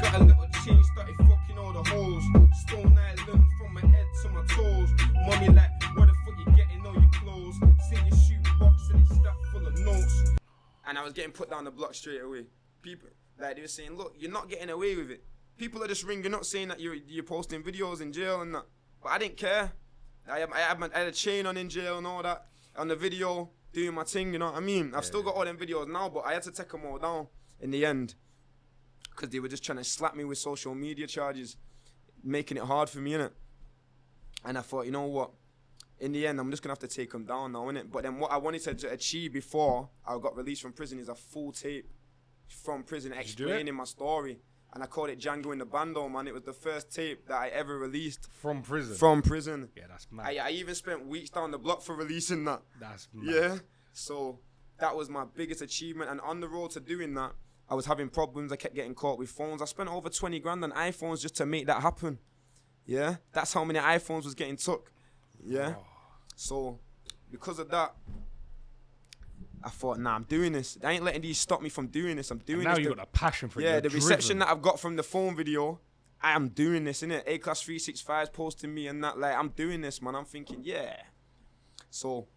Got a little change, started fucking all the hoes. Stone Island from my head to my toes. Mommy like, what the fuck you getting all your clothes? Seen your shoe box and it's stuck full of notes. And I was getting put down the block straight away. People, like, they were saying, look, you're not getting away with it. People are just ringing up saying that you're posting videos in jail and that. But I didn't care. I had a chain on in jail and all that. On the video, doing my thing, you know what I mean? I've still got all them videos now, but I had to take them all down in the end. Because they were just trying to slap me with social media charges, making it hard for me, innit? And I thought, you know what? In the end, I'm just going to have to take them down now, innit? But then what I wanted to achieve before I got released from prison is a full tape from prison explaining my story. And I called it Django in the Bando, man. It was the first tape that I ever released. From prison? From prison. Yeah, that's mad. I even spent weeks down the block for releasing that. That's mad. Yeah. So that was my biggest achievement. And on the road to doing that, I was having problems. I kept getting caught with phones. I spent over 20 grand on iPhones just to make that happen. Yeah. That's how many iPhones was getting took. Yeah. Oh. So because of that, I thought, nah, I'm doing this. I ain't letting these stop me from doing this. I'm doing this. Now you got a passion for it. Yeah, the reception that I've got from the phone video, I am doing this, innit? A-Class 365's posting me and that. Like, I'm doing this, man. I'm thinking, yeah. So.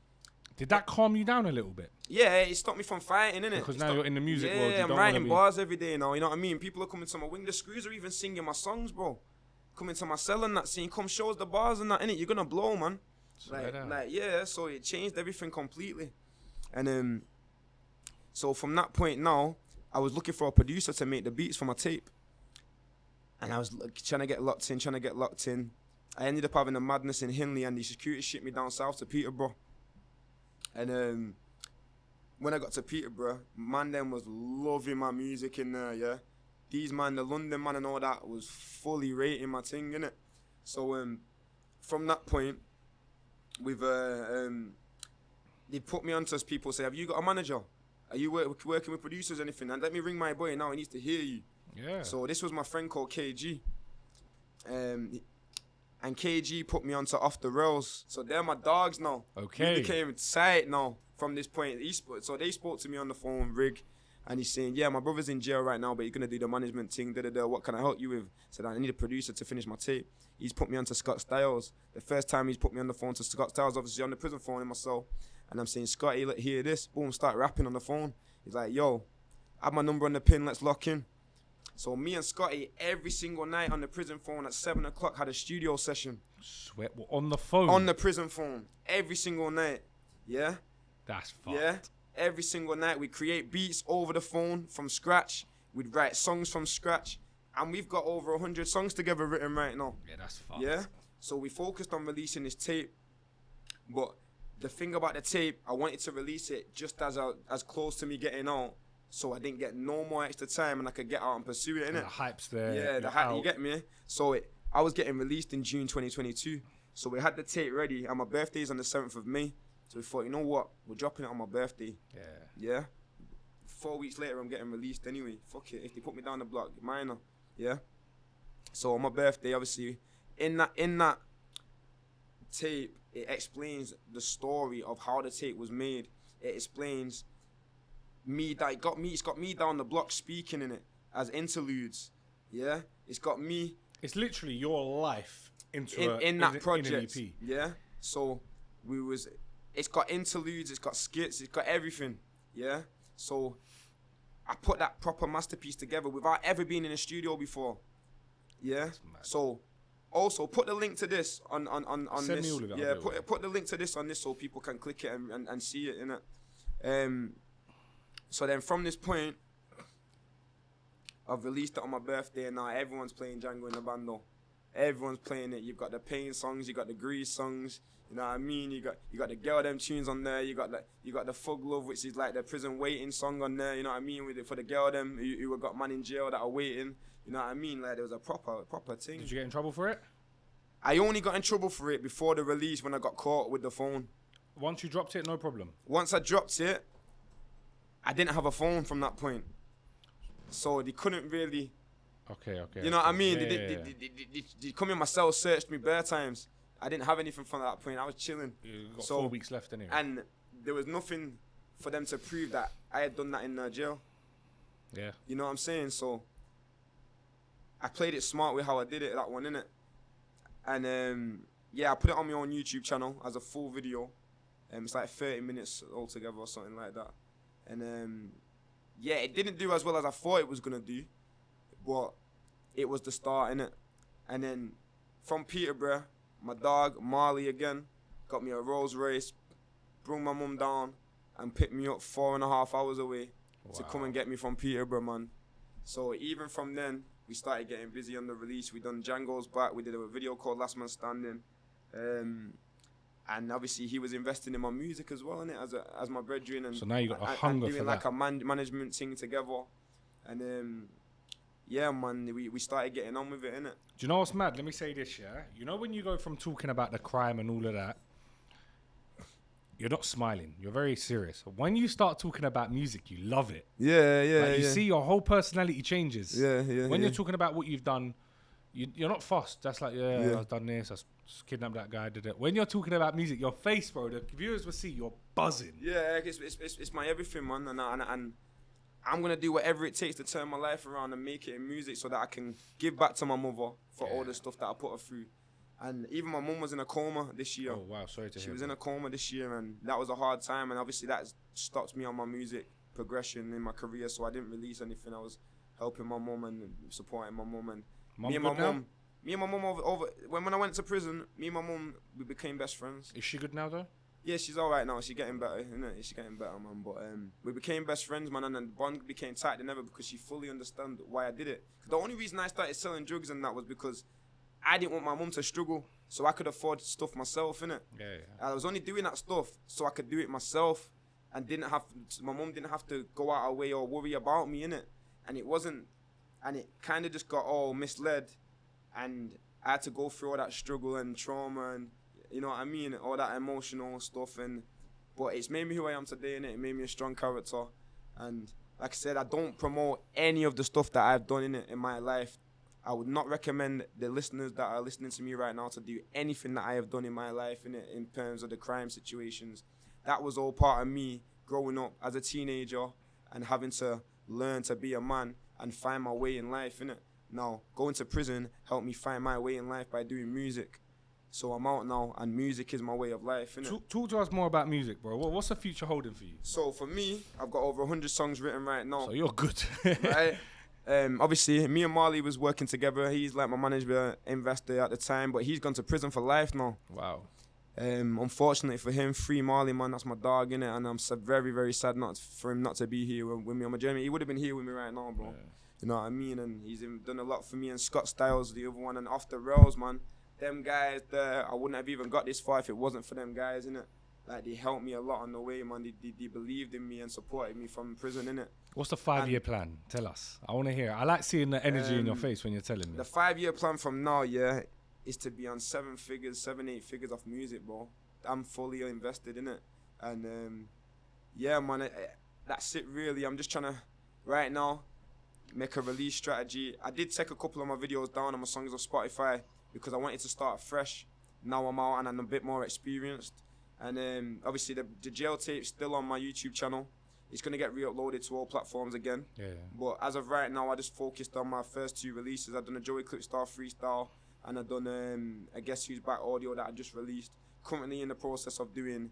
Did that calm you down a little bit? Yeah, it stopped me from fighting, innit? Because now you're in the music world. Yeah, I'm writing bars every day now, you know what I mean? People are coming to my wing. The screws are even singing my songs, bro. Coming to my cell and that, saying, come show us the bars and that, innit? You're going to blow, man. Like, yeah, so it changed everything completely. And so from that point now, I was looking for a producer to make the beats for my tape. And I was trying to get locked in. I ended up having a madness in Hindley and the security shipped me down south to Peterborough. And when I got to Peterborough, man them was loving my music in there, yeah. These man, the London man and all that was fully rating my thing, innit? So from that point, we've they put me onto people, say, have you got a manager? Are you working with producers or anything? And let me ring my boy now, he needs to hear you. Yeah. So this was my friend called KG. And KG put me onto Off the Rails. So they're my dogs now. Okay. We became tight now from this point. So they spoke to me on the phone, Rig. And he's saying, yeah, my brother's in jail right now, but he's going to do the management thing, what can I help you with? I said, I need a producer to finish my tape. He's put me onto Scott Styles. The first time he's put me on the phone to Scott Styles, obviously on the prison phone in my cell. And I'm saying, Scotty, look, hear this. Boom, start rapping on the phone. He's like, yo, have my number on the pin, let's lock in. So me and Scotty, every single night on the prison phone at 7 o'clock, had a studio session. Sweat, on the phone? On the prison phone, every single night, yeah? That's fucked. Yeah, every single night we create beats over the phone from scratch. We'd write songs from scratch, and we've got over 100 songs together written right now. Yeah, that's fucked. Yeah, so we focused on releasing this tape, but the thing about the tape, I wanted to release it just as close to me getting out, so I didn't get no more extra time and I could get out and pursue it, And innit? the hype's there. Yeah, the hype, you get me? So I was getting released in June 2022. So we had the tape ready, and my birthday's on the 7th of May. So we thought, you know what? We're dropping it on my birthday. Yeah. Yeah? 4 weeks later, I'm getting released anyway. Fuck it. If they put me down the block, minor. Yeah? So on my birthday, obviously, in that tape, it explains the story of how the tape was made. It explains it's got me down the block speaking in it as interludes. Yeah? It's got me It's literally your life into in that project. In an EP. Yeah. So it's got interludes, it's got skits, it's got everything. Yeah. So I put that proper masterpiece together without ever being in a studio before. Yeah. So also put the link to this on Send this. me all of it, Yeah. I'll do it. Put the link to this on this so people can click it and see it in it. So then from this point, I've released it on my birthday, and now everyone's playing Django in the band though. Everyone's playing it. You've got the pain songs, you got the grease songs. You know what I mean? You got the girl them tunes on there. You got the Fug Love, which is like the prison waiting song on there. You know what I mean? With it for the girl them who got man in jail that are waiting. You know what I mean? Like there was a proper thing. Did you get in trouble for it? I only got in trouble for it before the release when I got caught with the phone. Once you dropped it, no problem. Once I dropped it, I didn't have a phone from that point, so they couldn't really. Okay. You know what I mean? Yeah, They come in my cell, searched me bare times. I didn't have anything from that point. I was chilling. You got So- 4 weeks left anyway. And there was nothing for them to prove that I had done that in jail. Yeah. You know what I'm saying? So I played it smart with how I did it, that one, innit? And yeah, I put it on my own YouTube channel as a full video. It's like 30 minutes altogether or something like that. And yeah, it didn't do as well as I thought it was gonna do, but it was the start, innit? And then from Peterborough, my dog Marley again got me a Rolls Royce, brought my mum down, and picked me up 4.5 hours away to come and get me from Peterborough, man. So even from then, we started getting busy on the release. We done Django's Back. We did a video called Last Man Standing. And obviously he was investing in my music as well, innit, as my brethren. And So now you got a and hunger doing for like that. a management thing together. And yeah, man, we started getting on with it, innit. Do you know what's mad? Let me say this, yeah? You know when you go from talking about the crime and all of that, you're not smiling. You're very serious. When you start talking about music, you love it. Yeah, Like, you see your whole personality changes. Yeah. When you're talking about what you've done, you're not fussed. That's like, Yeah. I've done this. I kidnapped that guy. Did it. When you're talking about music, your face, bro, the viewers will see you're buzzing. Yeah, it's my everything, man, and I'm gonna do whatever it takes to turn my life around and make it in music so that I can give back to my mother for all the stuff that I put her through. And even my mum was in a coma this year. Oh, wow. Sorry to hear She was that. in a coma this year, and that was a hard time. And obviously that stopped me on my music progression in my career, so I didn't release anything. I was helping my mum and supporting my mum, and Mum me and my good now? mum. Me and my mum over when I went to prison, me and my mum, we became best friends. Is she good now, though? Yeah, she's all right now. She's getting better, innit? She's getting better, man. But we became best friends, man, and then the bond became tighter than ever because she fully understood why I did it. The only reason I started selling drugs and that was because I didn't want my mum to struggle, so I could afford stuff myself, innit? Yeah. I was only doing that stuff so I could do it myself, and my mum didn't have to go out her way or worry about me, innit? And it kind of just got all misled, and I had to go through all that struggle and trauma and, you know what I mean, all that emotional stuff. But it's made me who I am today, innit? It made me a strong character. And like I said, I don't promote any of the stuff that I've done in my life. I would not recommend the listeners that are listening to me right now to do anything that I have done in my life, innit, in terms of the crime situations. That was all part of me growing up as a teenager and having to learn to be a man and find my way in life, innit? Now, going to prison helped me find my way in life by doing music. So I'm out now, and music is my way of life, innit? Talk to us more about music, bro. What's the future holding for you? So for me, I've got over 100 songs written right now. So you're good. Right? Obviously, me and Marley was working together. He's like my manager, investor at the time, but he's gone to prison for life now. Wow. Unfortunately for him, Free Marley, man, that's my dog, innit? And I'm very, very sad for him not to be here with me on my journey. He would have been here with me right now, bro. You know what I mean? And he's done a lot for me. And Scott Styles, the other one, and Off the Rails, man. Them guys there, I wouldn't have even got this far if it wasn't for them guys, innit? Like, they helped me a lot on the way, man. They believed in me and supported me from prison, innit? What's the 5-year plan? Tell us. I want to hear it. I like seeing the energy in your face when you're telling me. The 5-year plan from now, yeah, is to be on 7 figures, 7-8 figures off music, bro. I'm fully invested in it. And, yeah, man, that's it, really. I'm just trying to, right now, make a release strategy. I did take a couple of my videos down on my songs on Spotify because I wanted to start fresh. Now I'm out and I'm a bit more experienced. And obviously the jail tape's still on my YouTube channel. It's going to get re-uploaded to all platforms again. Yeah. But as of right now, I just focused on my first 2 releases. I've done a Joey Clipstar freestyle and I've done a Guess Who's Back audio that I just released. Currently in the process of doing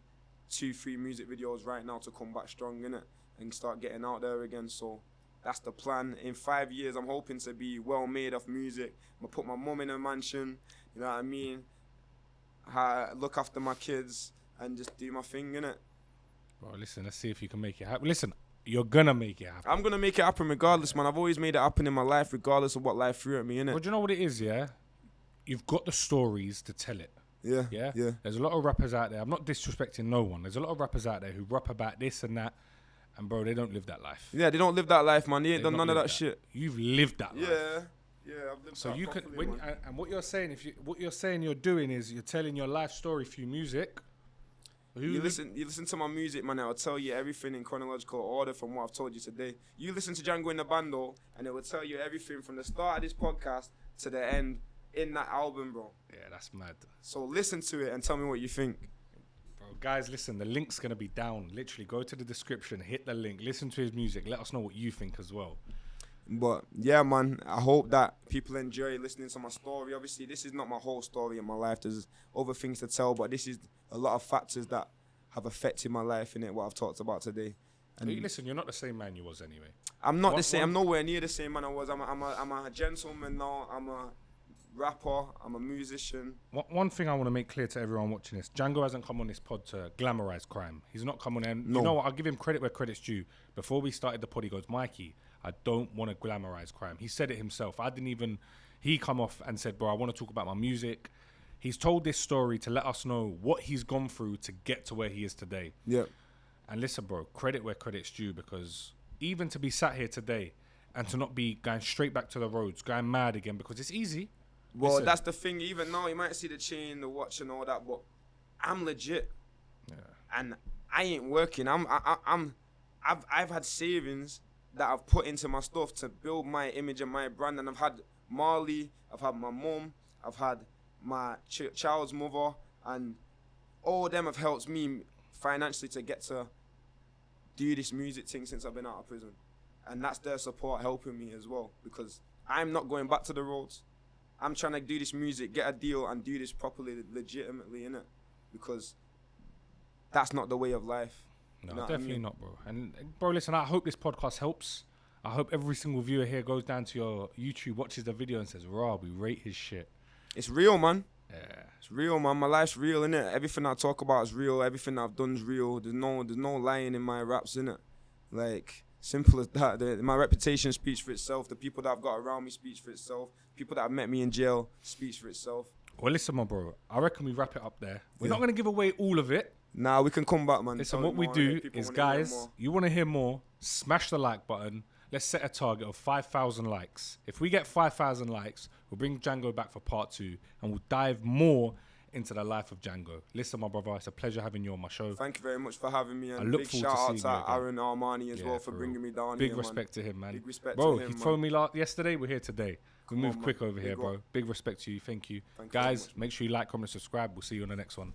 2-3 music videos right now to come back strong, innit? And start getting out there again. So that's the plan. In 5 years, I'm hoping to be well made of music. I'm going to put my mum in a mansion, you know what I mean? Look after my kids and just do my thing, innit? Bro, listen, let's see if you can make it happen. Listen, you're going to make it happen. I'm going to make it happen regardless, man. I've always made it happen in my life regardless of what life threw at me, innit? But do you know what it is, yeah? You've got the stories to tell it. Yeah. There's a lot of rappers out there. I'm not disrespecting no one. There's a lot of rappers out there who rap about this and that. And bro, they don't live that life. Yeah, they don't live that life, man. They ain't done none of that shit. You've lived that life. Yeah, I've lived so that you properly, can, and what you're saying, what you're saying you're doing is you're telling your life story through music. You listen to my music, man. I'll tell you everything in chronological order from what I've told you today. You listen to Django in the Bando, and it will tell you everything from the start of this podcast to the end in that album, bro. Yeah, that's mad. So listen to it and tell me what you think. Bro, guys, listen, the link's going to be down. Literally, go to the description, hit the link, listen to his music. Let us know what you think as well. But, yeah, man, I hope that people enjoy listening to my story. Obviously, this is not my whole story in my life. There's other things to tell, but this is a lot of factors that have affected my life, innit, what I've talked about today. And hey, listen, you're not the same man you was anyway. I'm not the same. I'm nowhere near the same man I was. I'm a gentleman now. I'm a rapper. I'm a musician. One thing I want to make clear to everyone watching this: Django hasn't come on this pod to glamorize crime. He's not come on there. No. You know what? I'll give him credit where credit's due. Before we started the pod, he goes, Mikey, I don't want to glamorize crime. He said it himself. He come off and said, bro, I want to talk about my music. He's told this story to let us know what he's gone through to get to where he is today. Yeah. And listen, bro, credit where credit's due, because even to be sat here today and to not be going straight back to the roads, going mad again, because it's easy. Well, listen, that's the thing. Even now, you might see the chain, the watch, and all that, but I'm legit. Yeah. And I ain't working. I've had savings that I've put into my stuff to build my image and my brand. And I've had Marley, I've had my mum, I've had my child's mother, and all of them have helped me financially to get to do this music thing since I've been out of prison. And that's their support helping me as well, because I'm not going back to the roads. I'm trying to do this music, get a deal, and do this properly, legitimately, innit? Because that's not the way of life. No, you know definitely not, bro. And bro, listen, I hope this podcast helps. I hope every single viewer here goes down to your YouTube, watches the video, and says, "Raw, we rate his shit." It's real, man. Yeah, it's real, man. My life's real, innit? Everything I talk about is real. Everything I've done is real. There's no lying in my raps, innit? Like, simple as that. My reputation speaks for itself. The people that I've got around me speaks for itself. People that have met me in jail speaks for itself. Well, listen, my bro. I reckon we wrap it up there. We're not going to give away all of it. Nah, we can come back, man. Listen, what we do is, guys, you want to hear more, smash the like button. Let's set a target of 5,000 likes. If we get 5,000 likes, we'll bring Django back for part 2, and we'll dive more into the life of Django. Listen, my brother, it's a pleasure having you on my show. Thank you very much for having me, and I look big forward shout to out seeing to you Aaron Armani as well for bringing me down Big here, respect to him, man. Big respect bro, to him, he man. phoned me yesterday, we're here today. We moved quick over here, Big bro. up. Big respect to you, thank you. Thank you Guys, very much. make sure you like, comment, subscribe. We'll see you on the next one.